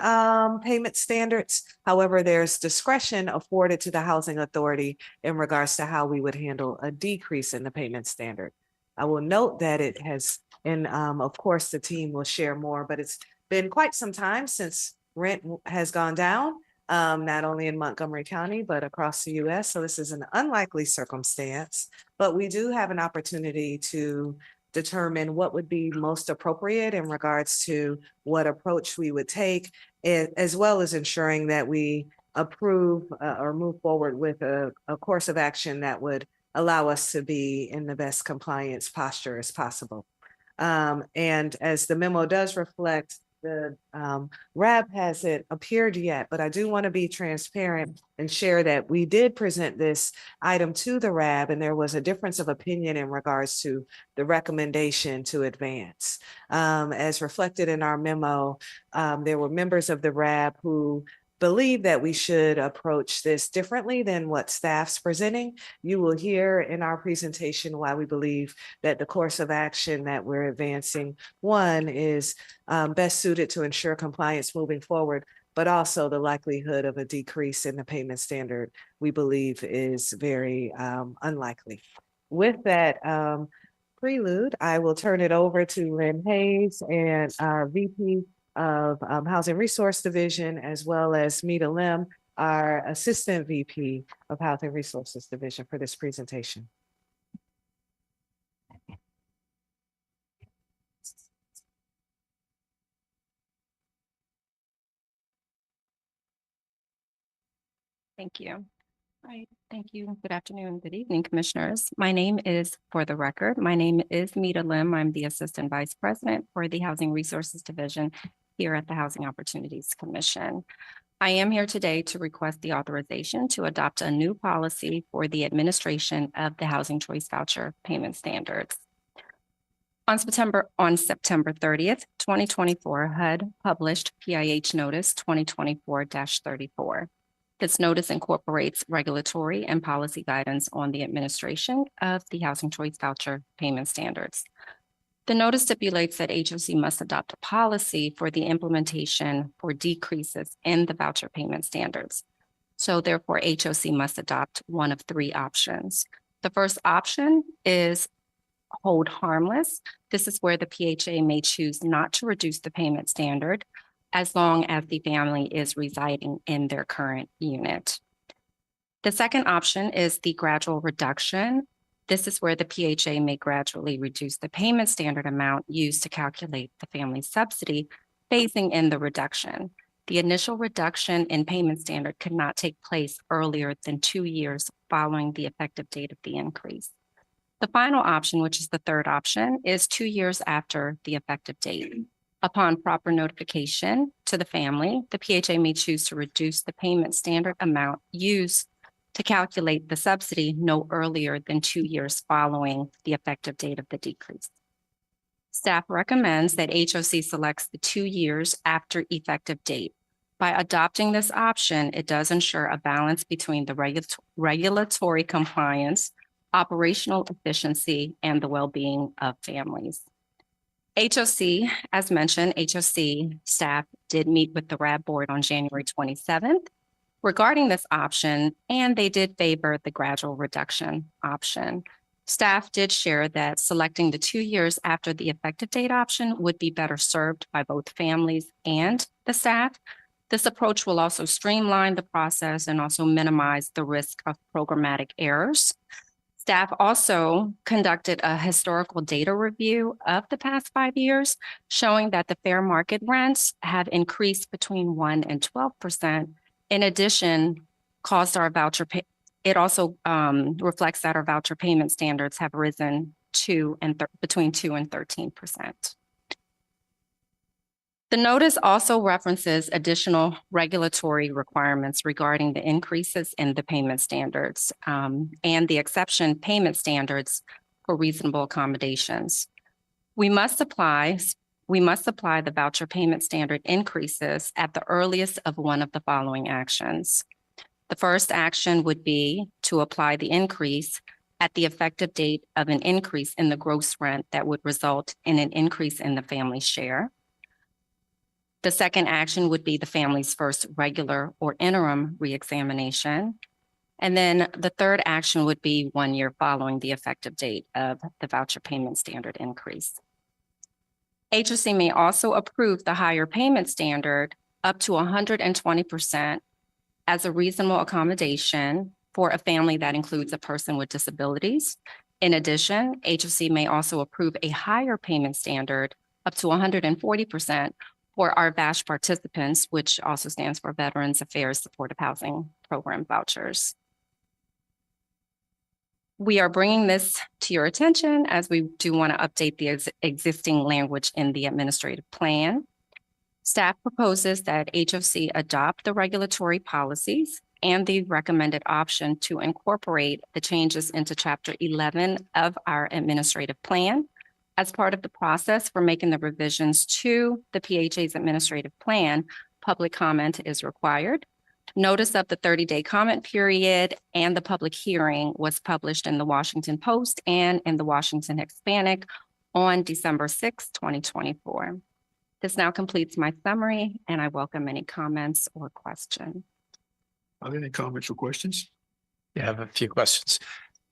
Speaker 2: payment standards. However, there's discretion afforded to the housing authority in regards to how we would handle a decrease in the payment standard. I will note that it has, and of course the team will share more, but it's been quite some time since rent has gone down. Not only in Montgomery County, but across the US. So this is an unlikely circumstance, but we do have an opportunity to determine what would be most appropriate in regards to what approach we would take, as well as ensuring that we approve or move forward with a course of action that would allow us to be in the best compliance posture as possible. And as the memo does reflect, the RAB hasn't appeared yet, but I do want to be transparent and share that we did present this item to the RAB, and there was a difference of opinion in regards to the recommendation to advance. As reflected in our memo, there were members of the RAB who believe that we should approach this differently than what staff's presenting. You will hear in our presentation why we believe that the course of action that we're advancing, one, is best suited to ensure compliance moving forward, but also the likelihood of a decrease in the payment standard, we believe, is very unlikely. With that prelude, I will turn it over to Lynn Hayes and our VP of Housing Resource Division, as well as Mita Lim, our Assistant VP of Housing Resources Division, for this presentation.
Speaker 9: Thank you. Right, thank you. Good afternoon, good evening, commissioners. My name is, for the record, my name is Mita Lim. I'm the Assistant Vice President for the Housing Resources Division here at the Housing Opportunities Commission. I am here today to request the authorization to adopt a new policy for the administration of the Housing Choice Voucher payment standards. On September 30th, 2024, HUD published PIH Notice 2024-34. This notice incorporates regulatory and policy guidance on the administration of the Housing Choice Voucher payment standards. The notice stipulates that HOC must adopt a policy for the implementation for decreases in the voucher payment standards. So therefore, HOC must adopt one of three options. The first option is hold harmless. This is where the PHA may choose not to reduce the payment standard as long as the family is residing in their current unit. The second option is the gradual reduction. This is where the PHA may gradually reduce the payment standard amount used to calculate the family subsidy, phasing in the reduction. The initial reduction in payment standard could not take place earlier than 2 years following the effective date of the increase. The final option, which is the third option, is 2 years after the effective date. Upon proper notification to the family, the PHA may choose to reduce the payment standard amount used to calculate the subsidy no earlier than 2 years following the effective date of the decrease. Staff recommends that HOC selects the 2 years after effective date. By adopting this option, it does ensure a balance between the regulatory compliance, operational efficiency, and the well-being of families. HOC, as mentioned, HOC staff did meet with the RAB board on January 27th regarding this option, and they did favor the gradual reduction option. Staff did share that selecting the 2 years after the effective date option would be better served by both families and the staff. This approach will also streamline the process and also minimize the risk of programmatic errors. Staff also conducted a historical data review of the past 5 years, showing that the fair market rents have increased between 1% and 12%. In addition, it also reflects that our voucher payment standards have risen between 2% and 13%. The notice also references additional regulatory requirements regarding the increases in the payment standards and the exception payment standards for reasonable accommodations. We must apply the voucher payment standard increases at the earliest of one of the following actions. The first action would be to apply the increase at the effective date of an increase in the gross rent that would result in an increase in the family share. The second action would be the family's first regular or interim reexamination. And then the third action would be 1 year following the effective date of the voucher payment standard increase. HOC may also approve the higher payment standard up to 120% as a reasonable accommodation for a family that includes a person with disabilities. In addition, HOC may also approve a higher payment standard up to 140% for our VASH participants, which also stands for Veterans Affairs Supportive Housing Program vouchers. We are bringing this to your attention as we do want to update the existing language in the administrative plan. Staff proposes that HOC adopt the regulatory policies and the recommended option to incorporate the changes into Chapter 11 of our administrative plan. As part of the process for making the revisions to the PHA's administrative plan, public comment is required. Notice of the 30-day comment period and the public hearing was published in the Washington Post and in the Washington Hispanic on December 6, 2024. This now completes my summary, and I welcome any comments or questions.
Speaker 1: Are there any comments or questions?
Speaker 5: Yeah, I have a few questions.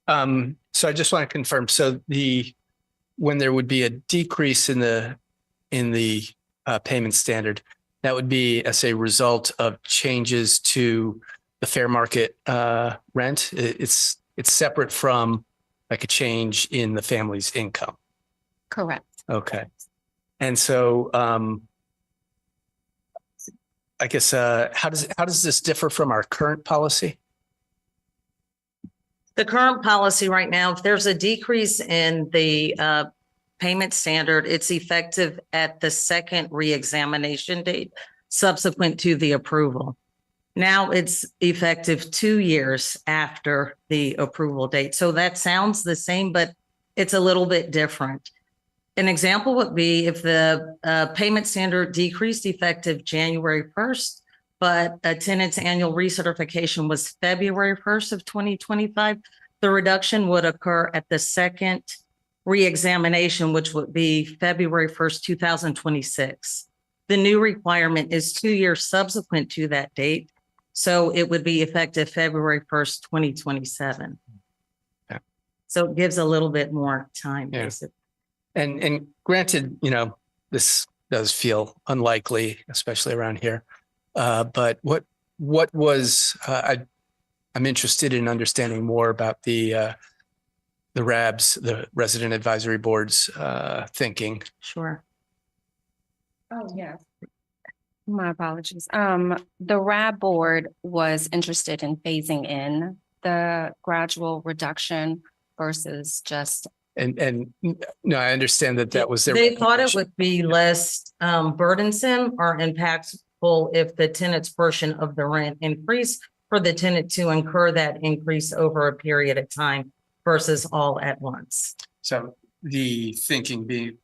Speaker 5: So I just want to confirm, so when there would be a decrease in the payment standard, that would be as a result of changes to the fair market rent. It's separate from like a change in the family's income.
Speaker 9: Correct.
Speaker 5: Okay. And so I guess how does this differ from our current policy?
Speaker 10: The current policy right now, if there's a decrease in the payment standard, it's effective at the second reexamination date subsequent to the approval. Now it's effective 2 years after the approval date. So that sounds the same, but it's a little bit different. An example would be if the payment standard decreased effective January 1st, but a tenant's annual recertification was February 1st of 2025, the reduction would occur at the second reexamination, which would be February 1st, 2026. The new requirement is 2 years subsequent to that date. So it would be effective February 1st, 2027.
Speaker 5: Yeah.
Speaker 10: So it gives a little bit more time.
Speaker 5: Yeah.
Speaker 10: Basically.
Speaker 5: And granted, this does feel unlikely, especially around here. But what was I'm interested in understanding more about the RAB's, the Resident Advisory Board's thinking.
Speaker 10: Sure.
Speaker 9: Oh, yes. My apologies. The RAB board was interested in phasing in the gradual reduction versus just.
Speaker 5: And no, I understand that was their.
Speaker 10: They thought it would be less burdensome or impactful if the tenant's portion of the rent increased for the tenant to incur that increase over a period of time versus all at once.
Speaker 5: So the thinking being,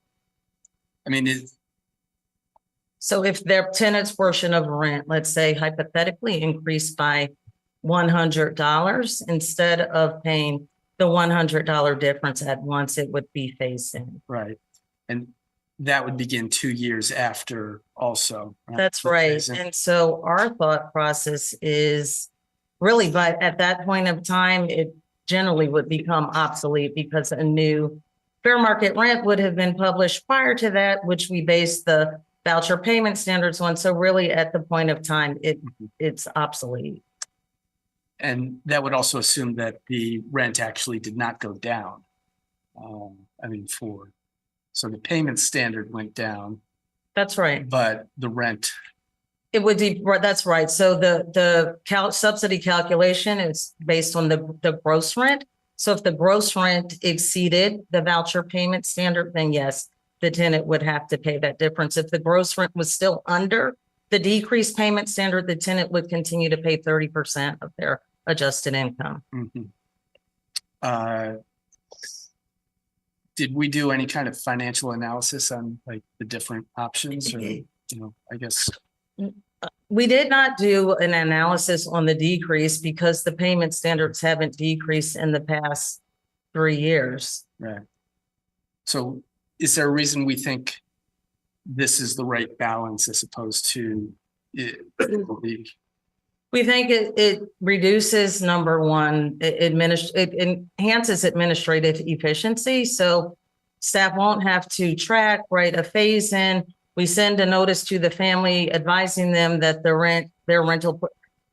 Speaker 10: so if their tenant's portion of rent, let's say hypothetically increased by $100, instead of paying the $100 difference at once, it would be phased in.
Speaker 5: right. And that would begin 2 years after also.
Speaker 10: That's right. And so our thought process is really, but at that point of time, it generally would become obsolete because a new fair market rent would have been published prior to that, which we base the voucher payment standards on. So really at the point of time, it's obsolete.
Speaker 5: And that would also assume that the rent actually did not go down. So the payment standard went down,
Speaker 10: That's right.
Speaker 5: but the rent.
Speaker 10: It would be, that's right. So the subsidy calculation is based on the gross rent. So if the gross rent exceeded the voucher payment standard, then yes, the tenant would have to pay that difference. If the gross rent was still under the decreased payment standard, the tenant would continue to pay 30% of their adjusted income.
Speaker 5: Did we do any kind of financial analysis on like the different options or, I guess?
Speaker 10: We did not do an analysis on the decrease because the payment standards haven't decreased in the past 3 years.
Speaker 5: Right. So is there a reason we think this is the right balance as opposed to it?
Speaker 10: We think it reduces, number one, it enhances administrative efficiency. So staff won't have to track, write a phase in. We send a notice to the family advising them that their rental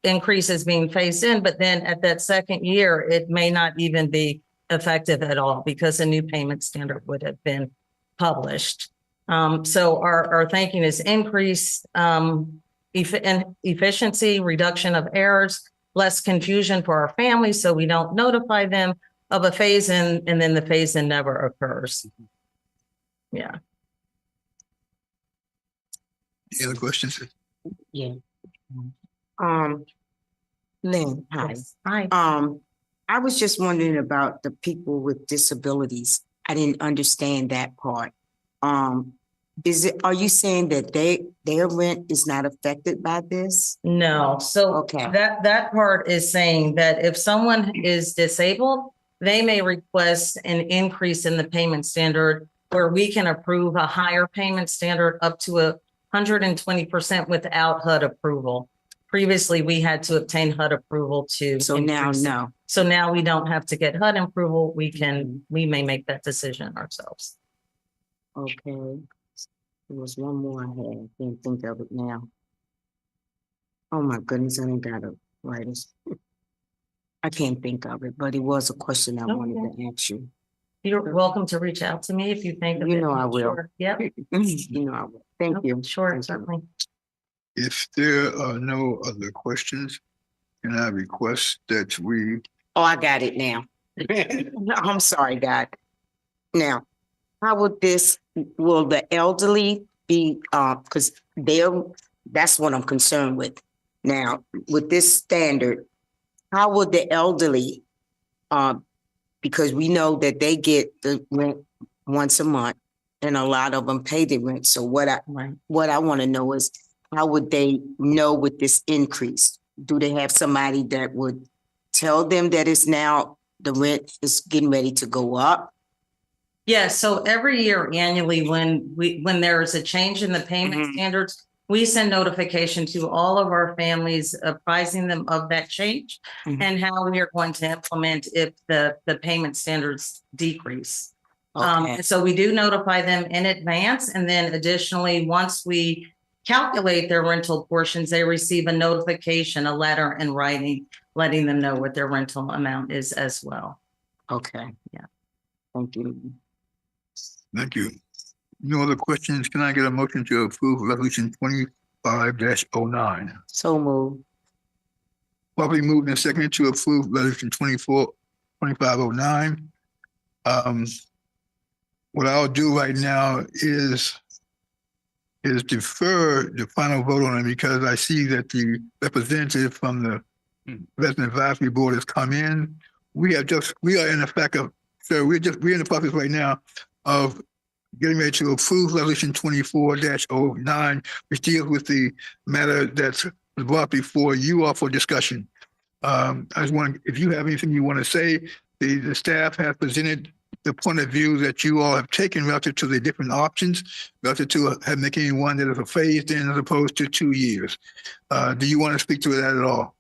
Speaker 10: increase is being phased in, but then at that second year, it may not even be effective at all because a new payment standard would have been published. So our thinking is increased efficiency, reduction of errors, less confusion for our families, so we don't notify them of a phase in and then the phase in never occurs. Yeah.
Speaker 1: Any other questions?
Speaker 7: Yeah. Lynn, hi.
Speaker 10: Yes. Hi.
Speaker 7: I was just wondering about the people with disabilities. I didn't understand that part. are you saying that their rent is not affected by this?
Speaker 10: No, so
Speaker 7: Okay.
Speaker 10: that part is saying that if someone is disabled, they may request an increase in the payment standard where we can approve a higher payment standard up to 120% without HUD approval. Previously, we had to obtain HUD approval to.
Speaker 7: So now,
Speaker 10: increase it.
Speaker 7: no.
Speaker 10: So now we don't have to get HUD approval. We may make that decision ourselves.
Speaker 7: Okay. There was one more I had. I can't think of it now. Oh my goodness, I didn't got it right. I can't think of it, but it was a question I wanted to ask you.
Speaker 10: You're welcome to reach out to me if you think of it.
Speaker 7: You know I will.
Speaker 10: Sure. Yep.
Speaker 7: You know I will. Thank you.
Speaker 10: Sure,
Speaker 7: Thank you.
Speaker 10: certainly.
Speaker 1: If there are no other questions, can I request that we,
Speaker 7: Oh, I got it now. No, I'm sorry, God. Now, how would will the elderly be, because that's what I'm concerned with. Now, with this standard, how would the elderly, because we know that they get the rent once a month and a lot of them pay the rent. So what I want to know is how would they know with this increase? Do they have somebody that would tell them that it's now the rent is getting ready to go up?
Speaker 10: Yeah, so every year annually, when there is a change in the payment standards, we send notification to all of our families apprising them of that change and how we are going to implement if the payment standards decrease.
Speaker 7: Okay.
Speaker 10: So we do notify them in advance, and then additionally, once we calculate their rental portions, they receive a notification, a letter in writing, letting them know what their rental amount is as well.
Speaker 7: Okay.
Speaker 10: Yeah.
Speaker 7: Thank you.
Speaker 1: thank you. No other questions? Can I get a motion to approve resolution 25-09?
Speaker 7: So moved.
Speaker 1: Probably moved and seconded to approve resolution 2509. What I'll do right now is defer the final vote on it because I see that the representative from the Resident Advisory Board has come in. We are in the fact of, so we're in the process right now of getting ready to approve resolution 24-09, which deals with the matter that's brought before you all for discussion. I just want, if you have anything you want to say, the staff has presented the point of view that you all have taken relative to the different options, relative to making one that is a phased in as opposed to 2 years. Do you want to speak to that at all?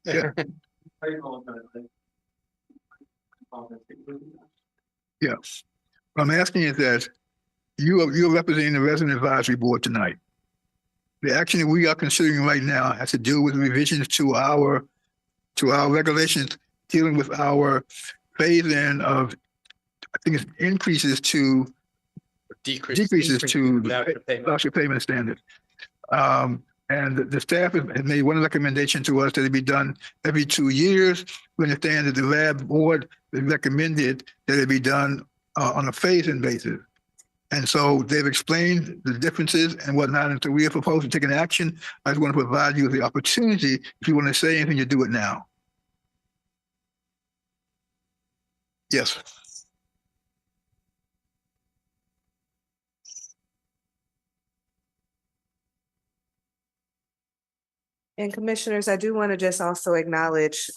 Speaker 1: Yeah. Yes. What I'm asking is that you're representing the Resident Advisory Board tonight. The action that we are considering right now has to do with revisions to our regulations dealing with our phase-in of, I think it's increases to decreases to voucher payment standard. And the staff has made one recommendation to us that it be done every 2 years. We understand that the lab board recommended that it be done on a phase-in basis. And so they've explained the differences and whatnot. And so we are proposed to take an action. I just want to provide you with the opportunity. If you want to say anything, you do it now. Yes.
Speaker 2: And commissioners, I do want to just also acknowledge,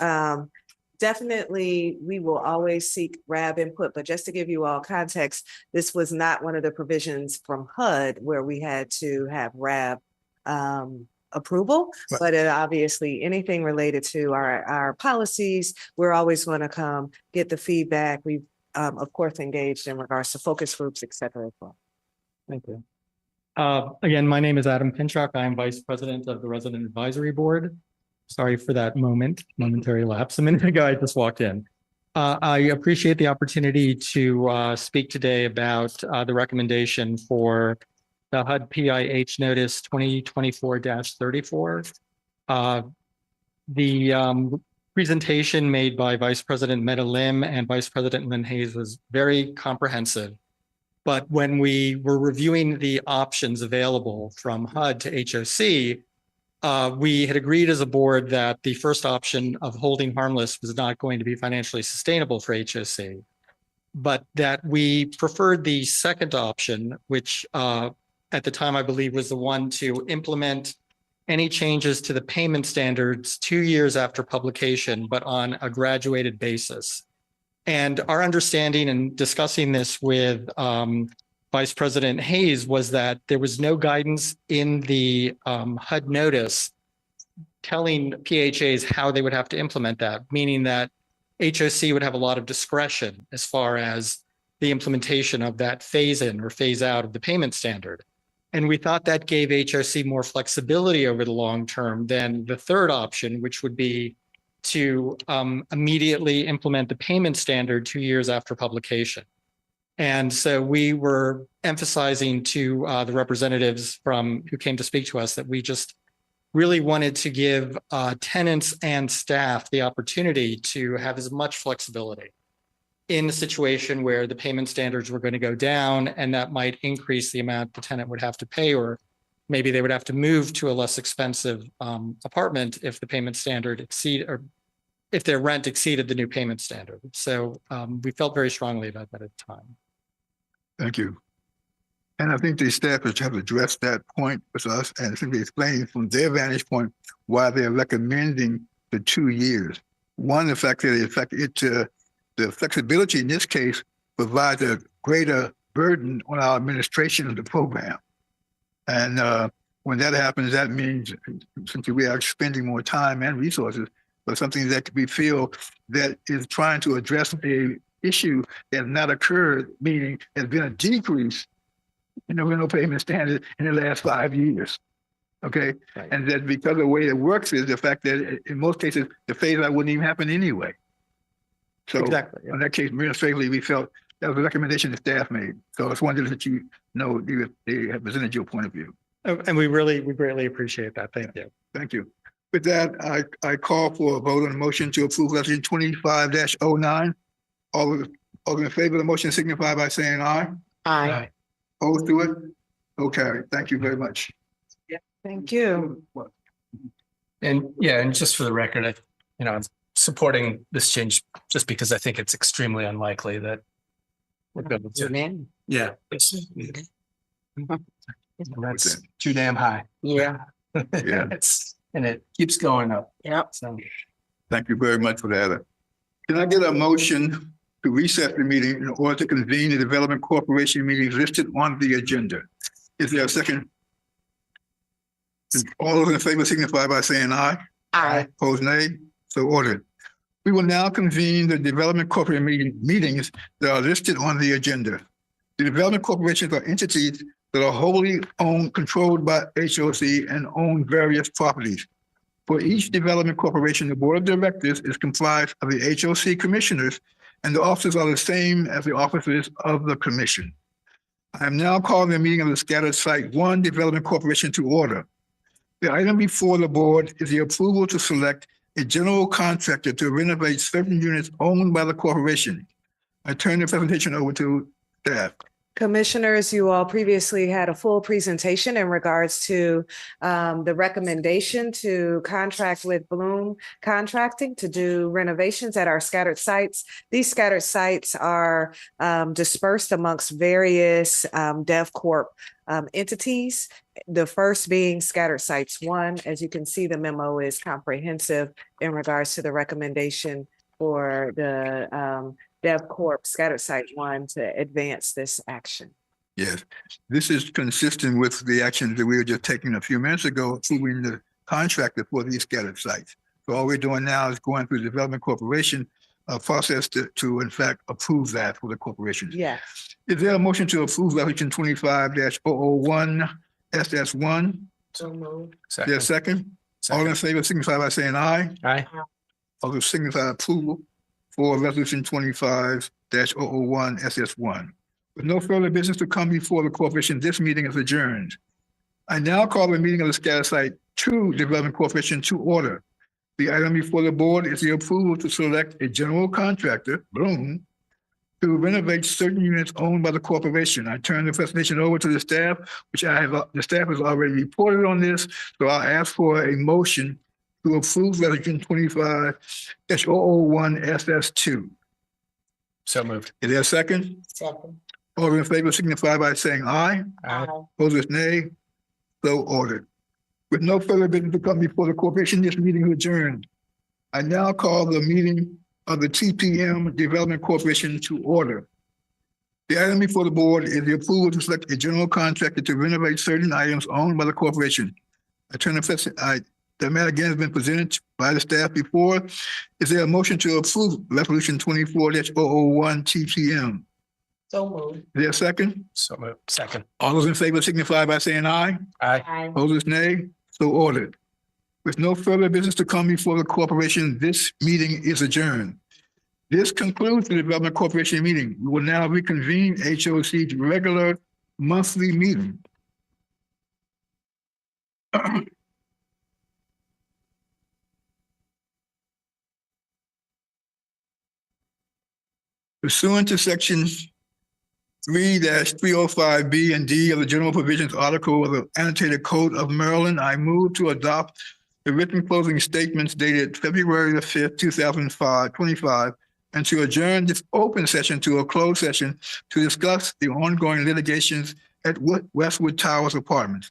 Speaker 2: definitely, we will always seek RAB input, but just to give you all context, this was not one of the provisions from HUD where we had to have RAB approval,
Speaker 1: Right.
Speaker 2: But obviously anything related to our policies, we're always going to come get the feedback. We've of course engaged in regards to focus groups, et cetera, as well.
Speaker 11: Thank you. Again, my name is Adam Pinchuk. I'm Vice President of the Resident Advisory Board. Sorry for that momentary lapse. A minute ago, I just walked in. I appreciate the opportunity to speak today about the recommendation for the HUD PIH Notice 2024-34. The presentation made by Vice President Meta Lim and Vice President Lynn Hayes was very comprehensive. But when we were reviewing the options available from HUD to HOC, we had agreed as a board that the first option of holding harmless was not going to be financially sustainable for HOC, but that we preferred the second option, which at the time I believe was the one to implement any changes to the payment standards 2 years after publication, but on a graduated basis. And our understanding in discussing this with Vice President Hayes was that there was no guidance in the HUD notice telling PHAs how they would have to implement that, meaning that HOC would have a lot of discretion as far as the implementation of that phase in or phase out of the payment standard. And we thought that gave HOC more flexibility over the long term than the third option, which would be to immediately implement the payment standard 2 years after publication. And so we were emphasizing to the representatives who came to speak to us that we just really wanted to give tenants and staff the opportunity to have as much flexibility in a situation where the payment standards were going to go down, and that might increase the amount the tenant would have to pay, or maybe they would have to move to a less expensive apartment if the payment standard or if their rent exceeded the new payment standard. So we felt very strongly about that at the time.
Speaker 1: Thank you. And I think the staff have addressed that point with us and simply explaining from their vantage point why they're recommending the 2 years. One, the fact that the flexibility in this case provides a greater burden on our administration of the program. And when that happens, that means simply we are spending more time and resources for something that we feel that is trying to address a issue that has not occurred, meaning there's been a decrease in the rental payment standard in the last 5 years. Okay. Right. And that because of the way it works is the fact that in most cases, the phase out wouldn't even happen anyway. So exactly, yeah. In that case, administratively, we felt that was a recommendation the staff made. So I just wanted to let you know they have presented your point of view.
Speaker 11: And we greatly appreciate that. Thank you.
Speaker 1: Thank you. With that, I call for a vote on the motion to approve resolution 25-09. All in favor of the motion signify by saying aye.
Speaker 7: Aye.
Speaker 1: Opposed to it? Okay. Thank you very much.
Speaker 2: Yeah. Thank you.
Speaker 5: And yeah, and just for the record, I'm supporting this change just because I think it's extremely unlikely that we're going to. Yeah. That's too damn high.
Speaker 7: Yeah.
Speaker 1: Yeah.
Speaker 5: And it keeps going up.
Speaker 7: Yep.
Speaker 5: So.
Speaker 1: Thank you very much for that. Can I get a motion to recess the meeting in order to convene the Development Corporation meetings listed on the agenda? Is there a second? All those in favor signify by saying aye.
Speaker 7: Aye.
Speaker 1: Opposed, nay. So ordered. We will now convene the Development Corporation meetings that are listed on the agenda. The Development Corporations are entities that are wholly owned, controlled by HOC and own various properties. For each development corporation, the board of directors is comprised of the HOC commissioners, and the officers are the same as the officers of the commission. I am now calling the meeting of the Scattered Site 1 Development Corporation to order. The item before the board is the approval to select a general contractor to renovate certain units owned by the corporation. I turn the presentation over to staff.
Speaker 2: Commissioners, you all previously had a full presentation in regards to the recommendation to contract with Bloom Contracting to do renovations at our scattered sites. These scattered sites are dispersed amongst various DevCorp entities. The first being Scattered Sites 1. As you can see, the memo is comprehensive in regards to the recommendation for the DevCorp Scattered Site 1 to advance this action.
Speaker 1: Yes, this is consistent with the actions that we were just taking a few minutes ago, approving the contractor for these scattered sites. So all we're doing now is going through the Development Corporation process to in fact approve that for the corporations.
Speaker 2: Yes.
Speaker 1: Is there a motion to approve resolution 25-001 SS1?
Speaker 7: So moved.
Speaker 1: Is there a second? All in favor signify by saying aye.
Speaker 5: Aye.
Speaker 1: All those signify approval for resolution 25-001 SS1. With no further business to come before the corporation, this meeting is adjourned. I now call the meeting of the Scattered Site 2 Development Corporation to order. The item before the board is the approval to select a general contractor, Bloom, to renovate certain units owned by the corporation. I turn the presentation over to the staff, which the staff has already reported on this. So I'll ask for a motion to approve resolution 25-001 SS2.
Speaker 5: So moved.
Speaker 1: Is there a second?
Speaker 7: Second.
Speaker 1: All in favor signify by saying aye. Opposers, nay. So ordered. With no further business to come before the corporation, this meeting is adjourned. I now call the meeting of the TPM Development Corporation to order. The item before the board is the approval to select a general contractor to renovate certain items owned by the corporation. The matter again has been presented by the staff before. Is there a motion to approve resolution 24-001 TPM?
Speaker 7: So moved.
Speaker 1: Is there a second?
Speaker 5: So moved. Second.
Speaker 1: All those in favor signify by saying aye.
Speaker 5: Aye.
Speaker 1: Opposers, nay. So ordered. With no further business to come before the corporation, this meeting is adjourned. This concludes the Development Corporation meeting. We will now reconvene HOC's regular monthly meeting. Pursuant to sections 3-305B and D of the General Provisions Article of the Annotated Code of Maryland, I move to adopt the written closing statements dated February the 5th, 2025, and to adjourn this open session to a closed session to discuss the ongoing litigations at Westwood Towers Apartments.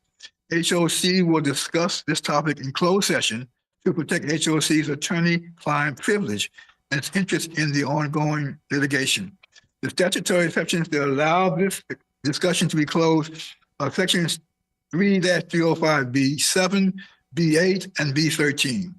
Speaker 1: HOC will discuss this topic in closed session to protect HOC's attorney-client privilege and its interest in the ongoing litigation. The statutory exceptions that allow this discussion to be closed are sections 3-305B, 7, B8, and B13.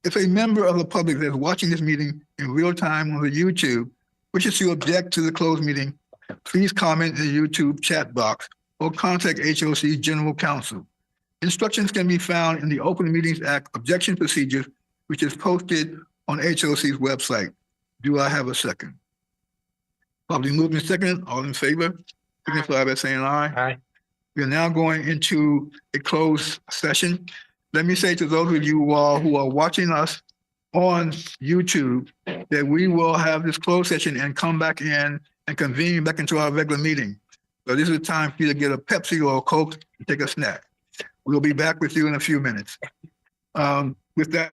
Speaker 1: If a member of the public that is watching this meeting in real time on the YouTube wishes to object to the closed meeting, please comment in the YouTube chat box or contact HOC General Counsel. Instructions can be found in the Open Meetings Act objection procedures, which is posted on HOC's website. Do I have a second? Probably moved in second. All in favor? Signify by saying aye.
Speaker 5: Aye.
Speaker 1: We are now going into a closed session. Let me say to those of you all who are watching us on YouTube that we will have this closed session and come back in and convene back into our regular meeting. So this is the time for you to get a Pepsi or a Coke and take a snack. We'll be back with you in a few minutes. With that.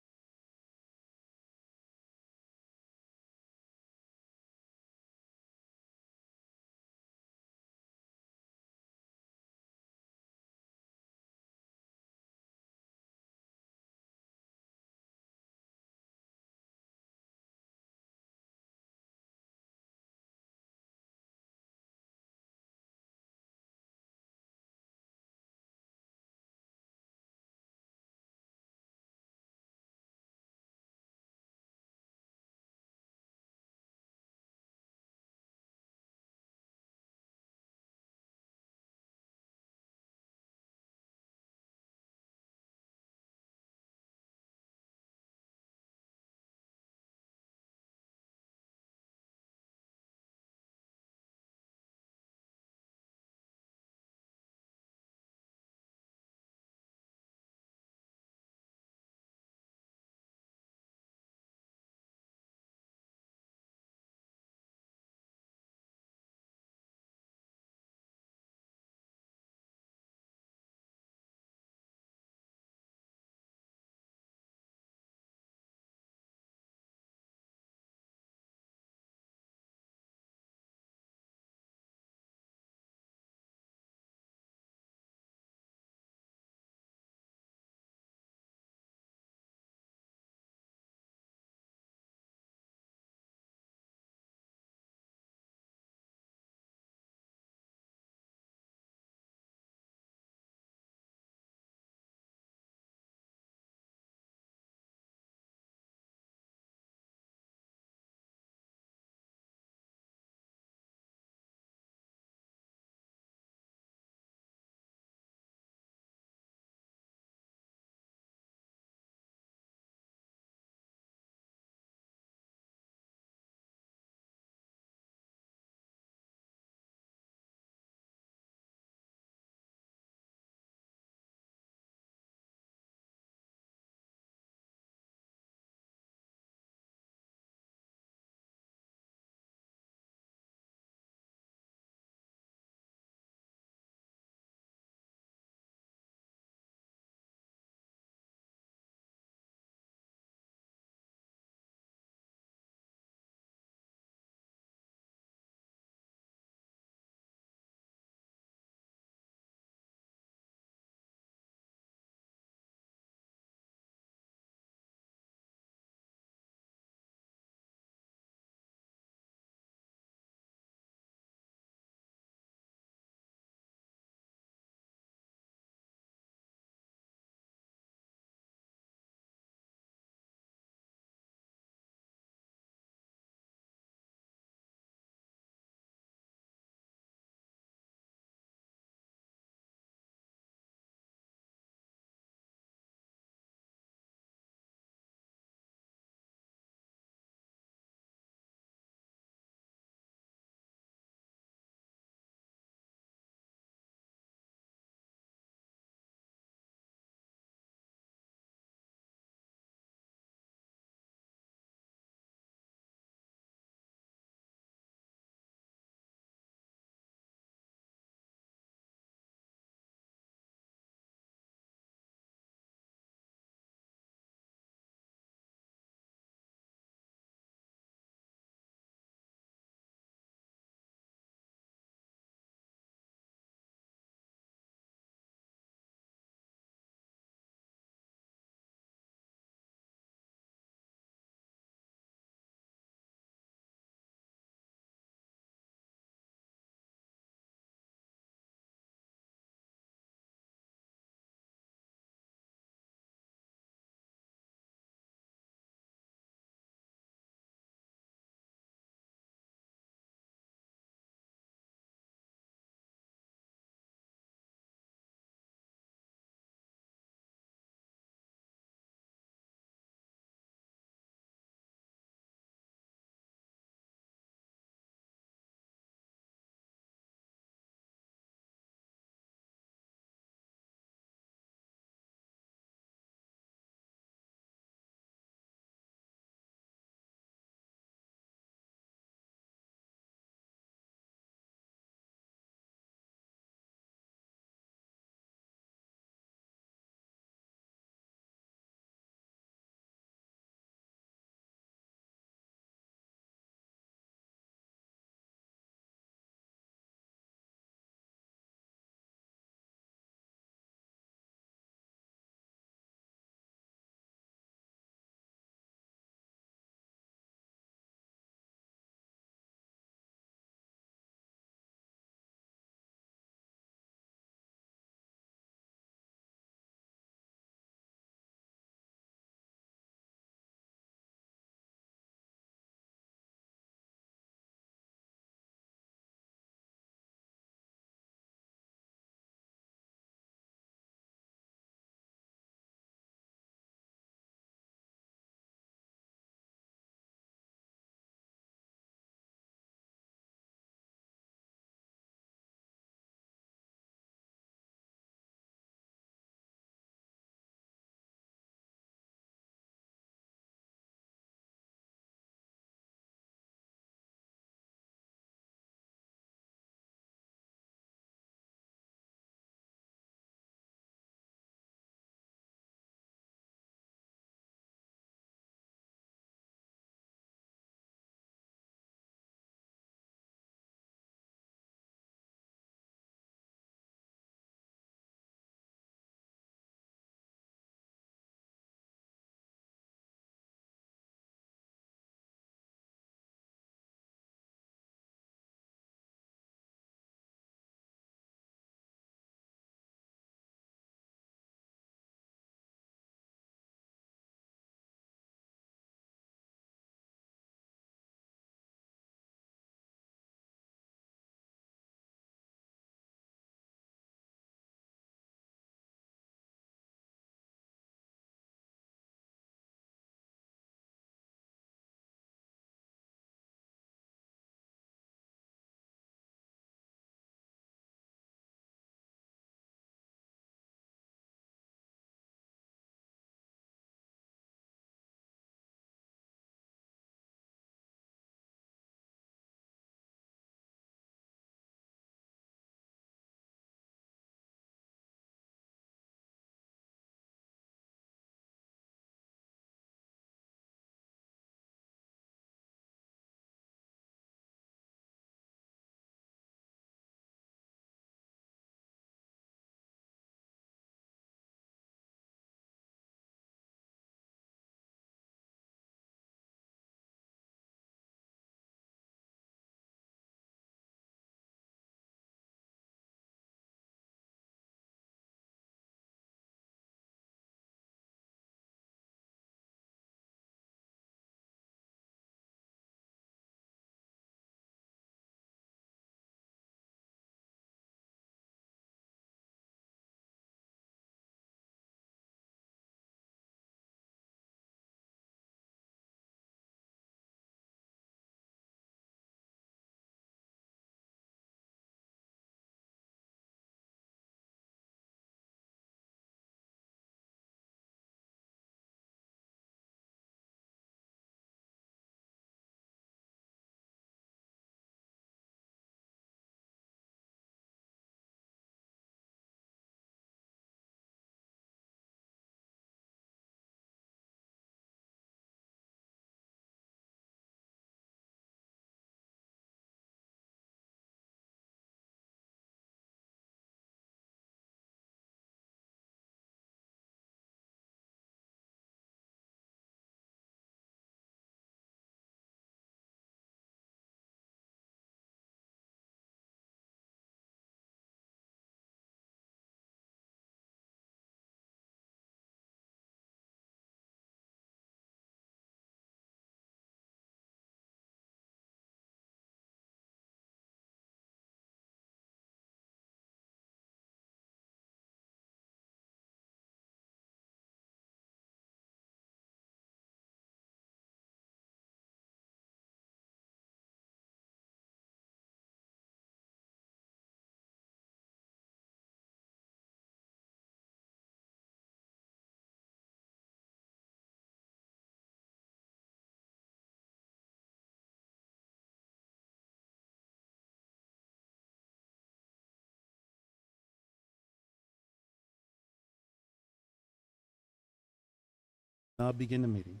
Speaker 12: Now begin the meeting.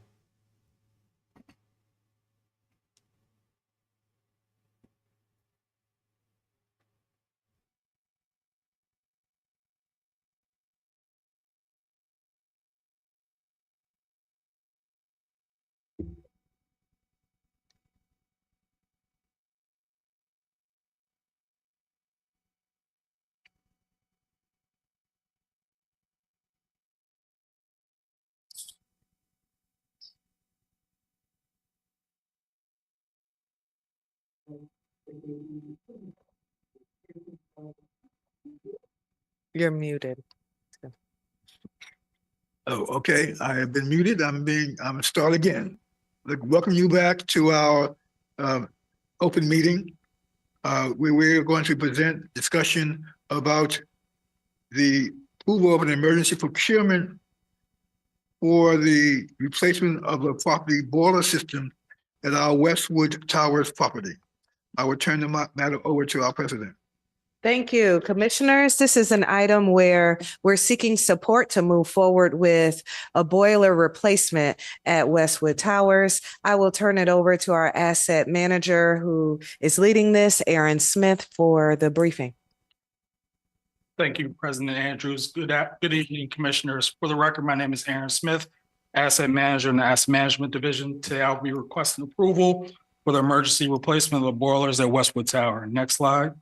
Speaker 2: You're muted.
Speaker 1: Oh, okay. I have been muted. I'm gonna start again. Look, welcome you back to our open meeting. We're going to present discussion about the approval of an emergency procurement for the replacement of a property boiler system at our Westwood Towers property. I will turn the matter over to our president.
Speaker 2: Thank you, commissioners. This is an item where we're seeking support to move forward with a boiler replacement at Westwood Towers. I will turn it over to our asset manager who is leading this, Aaron Smith, for the briefing.
Speaker 13: Thank you, President Andrews. Good evening, commissioners. For the record, my name is Aaron Smith, asset manager in the asset management division. Today, I'll be requesting approval for the emergency replacement of the boilers at Westwood Tower. Next slide.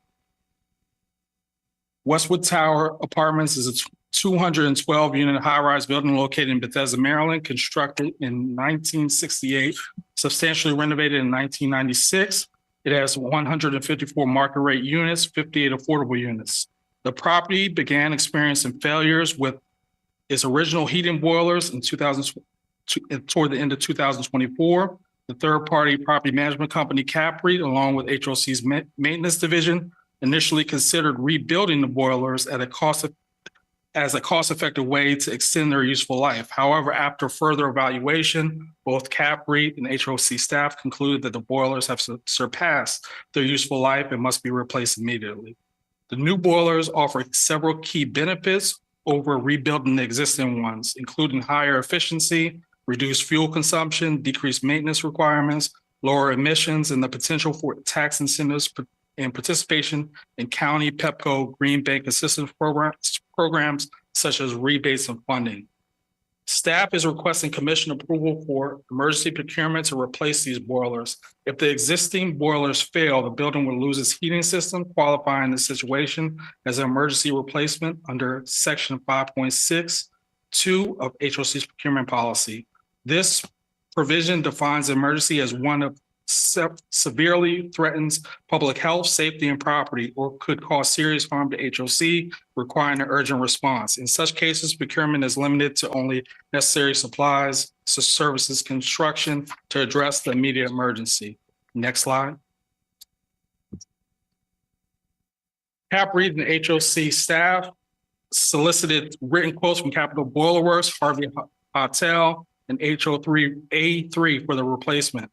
Speaker 13: Westwood Tower Apartments is a 212 unit high-rise building located in Bethesda, Maryland, constructed in 1968, substantially renovated in 1996. It has 154 market rate units, 58 affordable units. The property began experiencing failures with its original heating boilers in toward the end of 2024. The third-party property management company CAPREIT, along with HOC's maintenance division, initially considered rebuilding the boilers as a cost-effective way to extend their useful life. However, after further evaluation, both CAPREIT and HOC staff concluded that the boilers have surpassed their useful life and must be replaced immediately. The new boilers offer several key benefits over rebuilding the existing ones, including higher efficiency, reduced fuel consumption, decreased maintenance requirements, lower emissions, and the potential for tax incentives and participation in county PEPCO Green Bank assistance programs such as rebates and funding. Staff is requesting commission approval for emergency procurement to replace these boilers. If the existing boilers fail, the building will lose its heating system, qualifying the situation as an emergency replacement under section 5.6(2) of HOC's procurement policy. This provision defines emergency as one of severely threatens public health, safety, and property, or could cause serious harm to HOC, requiring an urgent response. In such cases, procurement is limited to only necessary supplies, services, construction to address the immediate emergency. Next slide. CAPREIT and HOC staff solicited written quotes from Capital Boiler Works, Harvey Hotel, and HO3A3 for the replacement.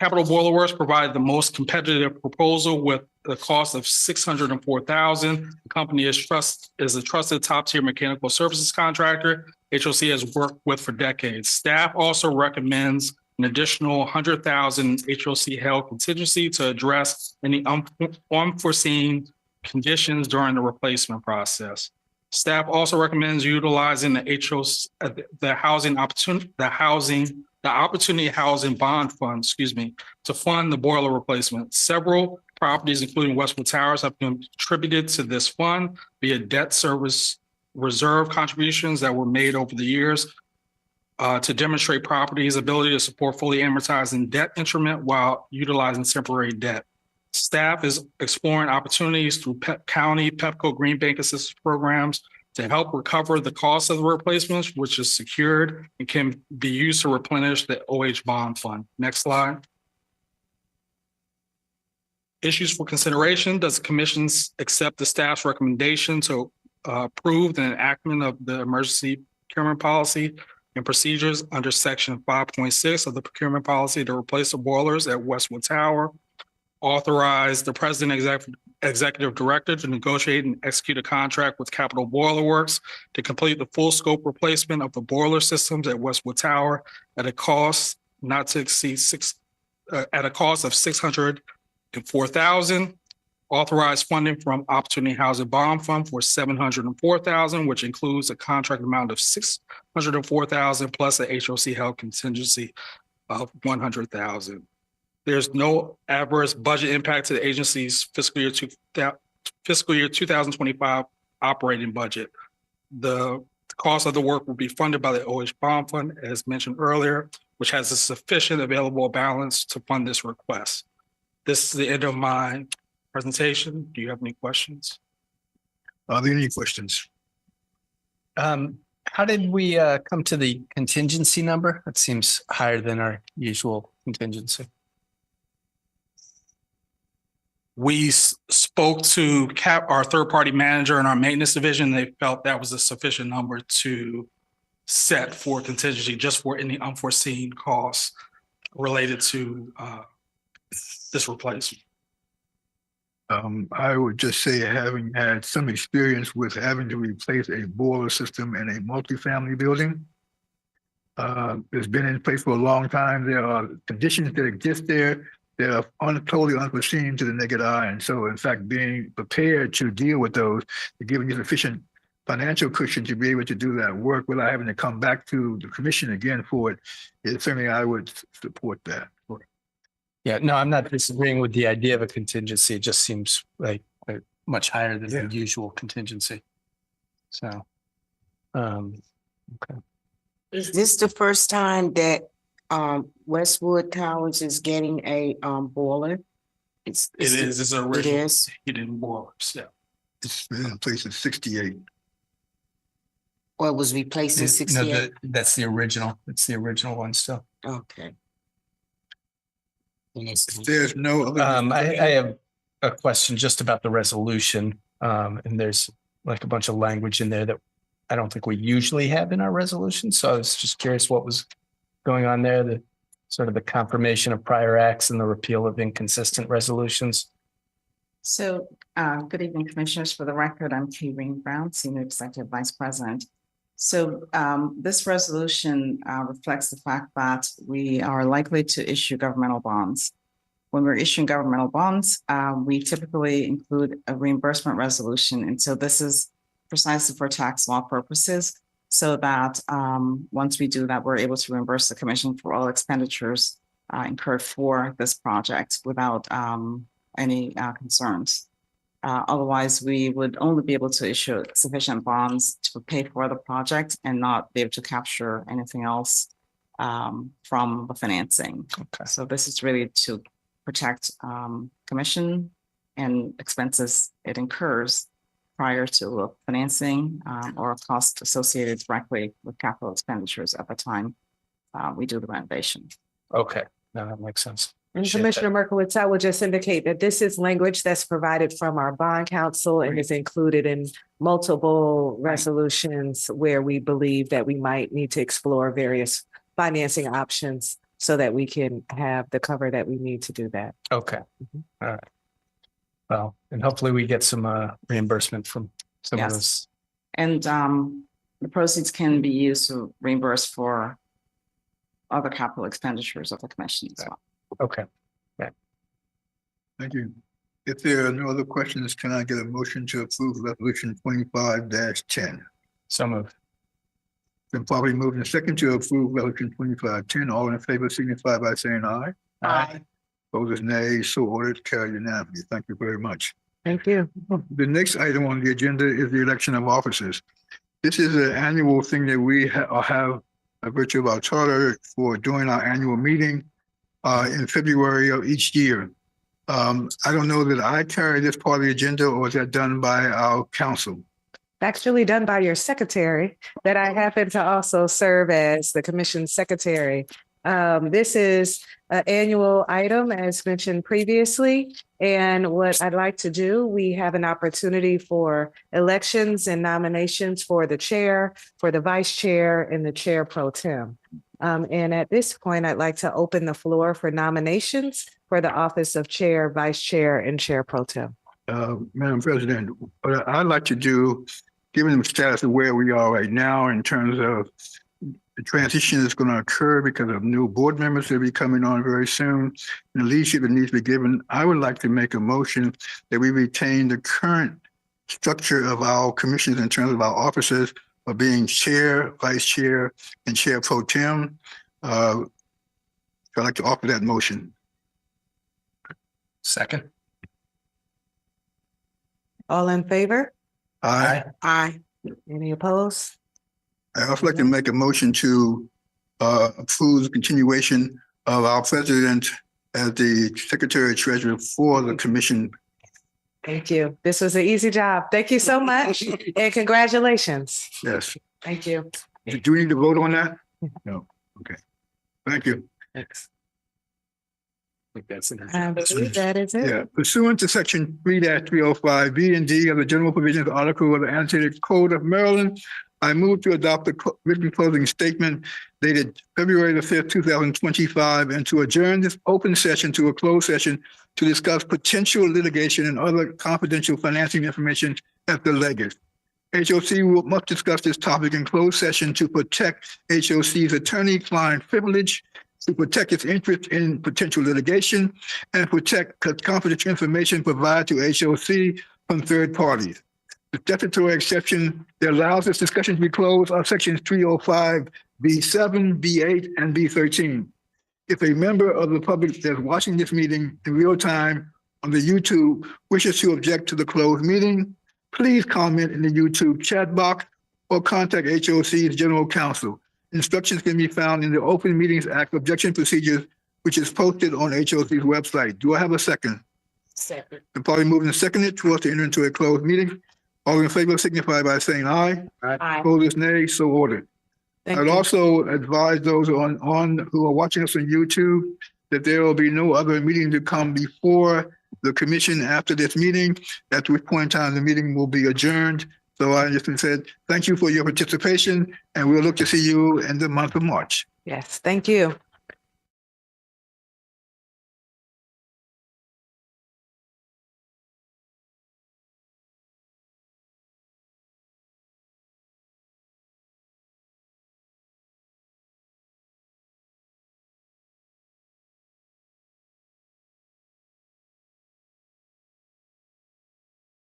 Speaker 13: Capital Boiler Works provided the most competitive proposal with the cost of $604,000. The company is a trusted top-tier mechanical services contractor HOC has worked with for decades. Staff also recommends an additional $100,000 HOC held contingency to address any unforeseen conditions during the replacement process. Staff also recommends utilizing the Opportunity Housing Bond Fund, to fund the boiler replacement. Several properties, including Westwood Towers, have contributed to this fund via debt service reserve contributions that were made over the years to demonstrate property's ability to support fully amortizing debt instrument while utilizing temporary debt. Staff is exploring opportunities through County PEPCO Green Bank assistance programs to help recover the cost of the replacements, which is secured and can be used to replenish the OH bond fund. Next slide. Issues for consideration. Does the commission accept the staff's recommendation to approve the enactment of the emergency procurement policy and procedures under section 5.6 of the procurement policy to replace the boilers at Westwood Tower? authorize the president executive director to negotiate and execute a contract with Capital Boiler Works to complete the full scope replacement of the boiler systems at Westwood Tower at a cost not to exceed at a cost of $604,000. Authorize funding from Opportunity Housing Bond Fund for $704,000, which includes a contract amount of $604,000 plus a HOC held contingency of $100,000. There's no adverse budget impact to the agency's fiscal year 2025 operating budget. The cost of the work will be funded by the OH Bond Fund, as mentioned earlier, which has a sufficient available balance to fund this request. This is the end of my presentation. Do you have any questions?
Speaker 1: Are there any questions?
Speaker 5: How did we come to the contingency number? That seems higher than our usual contingency.
Speaker 13: We spoke to our third-party manager and our maintenance division. They felt that was a sufficient number to set for contingency, just for any unforeseen costs related to this replacement.
Speaker 1: I would just say, having had some experience with having to replace a boiler system in a multifamily building, it's been in place for a long time. There are conditions that exist there that are totally unforeseen to the naked eye. And so, in fact, being prepared to deal with those, to give you sufficient financial cushion to be able to do that work without having to come back to the commission again for it, certainly I would support that.
Speaker 5: Yeah, no, I'm not disagreeing with the idea of a contingency. It just seems like much higher than the usual contingency. So, okay.
Speaker 7: Is this the first time that Westwood Towers is getting a boiler?
Speaker 13: It's original.
Speaker 7: It is.
Speaker 13: Heating boilers, yeah.
Speaker 1: It's been in place since '68.
Speaker 7: Or it was replaced in
Speaker 5: No,
Speaker 7: '68?
Speaker 5: that's the original. It's the original one still.
Speaker 7: Okay.
Speaker 1: If there's no other.
Speaker 5: I have a question just about the resolution. And there's like a bunch of language in there that I don't think we usually have in our resolution. So I was just curious what was going on there, the sort of the confirmation of prior acts and the repeal of inconsistent resolutions.
Speaker 12: So, good evening, Commissioners. For the record, I'm Kay Brown, Senior Executive Vice President. So this resolution reflects the fact that we are likely to issue governmental bonds. When we're issuing governmental bonds, we typically include a reimbursement resolution. And so this is precisely for tax law purposes, so that once we do that, we're able to reimburse the commission for all expenditures incurred for this project without any concerns. Otherwise, we would only be able to issue sufficient bonds to pay for the project and not be able to capture anything else from the financing.
Speaker 5: Okay.
Speaker 12: So this is really to protect commission and expenses it incurs prior to financing or cost associated directly with capital expenditures at the time we do the renovation.
Speaker 5: Okay, no, that makes sense.
Speaker 2: And Commissioner Merkowitz, I would just indicate that this is language that's provided from our bond counsel and is included in multiple resolutions where we believe that we might need to explore various financing options so that we can have the cover that we need to do that.
Speaker 5: Okay, all right. Well, and hopefully we get some reimbursement from some of those.
Speaker 12: And the proceeds can be used to reimburse for other capital expenditures of the commission as well.
Speaker 5: Okay.
Speaker 1: Thank you. If there are no other questions, can I get a motion to approve resolution 25-10?
Speaker 5: So moved.
Speaker 1: Been probably moved and second to approve resolution 25-10. All in favor signify by saying aye.
Speaker 12: Aye.
Speaker 1: Opposed, nay. So ordered, carried unanimously. Thank you very much.
Speaker 2: Thank you.
Speaker 1: The next item on the agenda is the election of officers. This is an annual thing that we have a virtue of our charter for doing our annual meeting in February of each year. I don't know that I carry this part of the agenda, or is that done by our council?
Speaker 2: Actually done by your secretary, that I happen to also serve as the commission secretary. This is an annual item, as mentioned previously. And what I'd like to do, we have an opportunity for elections and nominations for the chair, for the vice chair, and the chair pro tem. And at this point, I'd like to open the floor for nominations for the office of Chair, Vice Chair, and Chair Pro Tem.
Speaker 1: Madam President, what I'd like to do, given the status of where we are right now in terms of the transition that's going to occur because of new board members that will be coming on very soon, and the leadership that needs to be given, I would like to make a motion that we retain the current structure of our commissions in terms of our officers of being Chair, Vice Chair, and Chair Pro Tem. I'd like to offer that motion.
Speaker 5: Second.
Speaker 2: All in favor?
Speaker 1: Aye.
Speaker 7: Aye.
Speaker 2: Any opposed?
Speaker 1: I also like to make a motion to approve the continuation of our president as the Secretary Treasurer for the commission.
Speaker 2: Thank you. This was an easy job. Thank you so much and congratulations.
Speaker 1: Yes.
Speaker 2: Thank you.
Speaker 1: Do we need to vote on that? No. Okay. Thank you.
Speaker 5: Thanks. I think that's
Speaker 2: I believe that is it.
Speaker 1: Yeah. Pursuant to section 3-305 B and D of the general provisions article of the annotated code of Maryland, I move to adopt the written closing statement dated February the 5th, 2025, and to adjourn this open session to a closed session to discuss potential litigation and other confidential financing information at the Leggett. HOC must discuss this topic in closed session to protect HOC's attorney-client privilege, to protect its interest in potential litigation, and protect confidential information provided to HOC from third parties. The statutory exception that allows this discussion to be closed are sections 305 B7, B8, and B13. If a member of the public that's watching this meeting in real time on the YouTube wishes to object to the closed meeting, please comment in the YouTube chat box or contact HOC's general counsel. Instructions can be found in the Open Meetings Act objection procedures, which is posted on HOC's website. Do I have a second?
Speaker 7: Second.
Speaker 1: The party moving and seconded to us to enter into a closed meeting. All in favor signify by saying aye.
Speaker 7: Aye.
Speaker 1: Opposed, nay, so ordered.
Speaker 2: Thank
Speaker 1: I'd
Speaker 2: you.
Speaker 1: also advise those on who are watching us on YouTube that there will be no other meeting to come before the commission after this meeting, at which point in time the meeting will be adjourned. So I just said, thank you for your participation, and we'll look to see you in the month of March.
Speaker 2: Yes, thank you.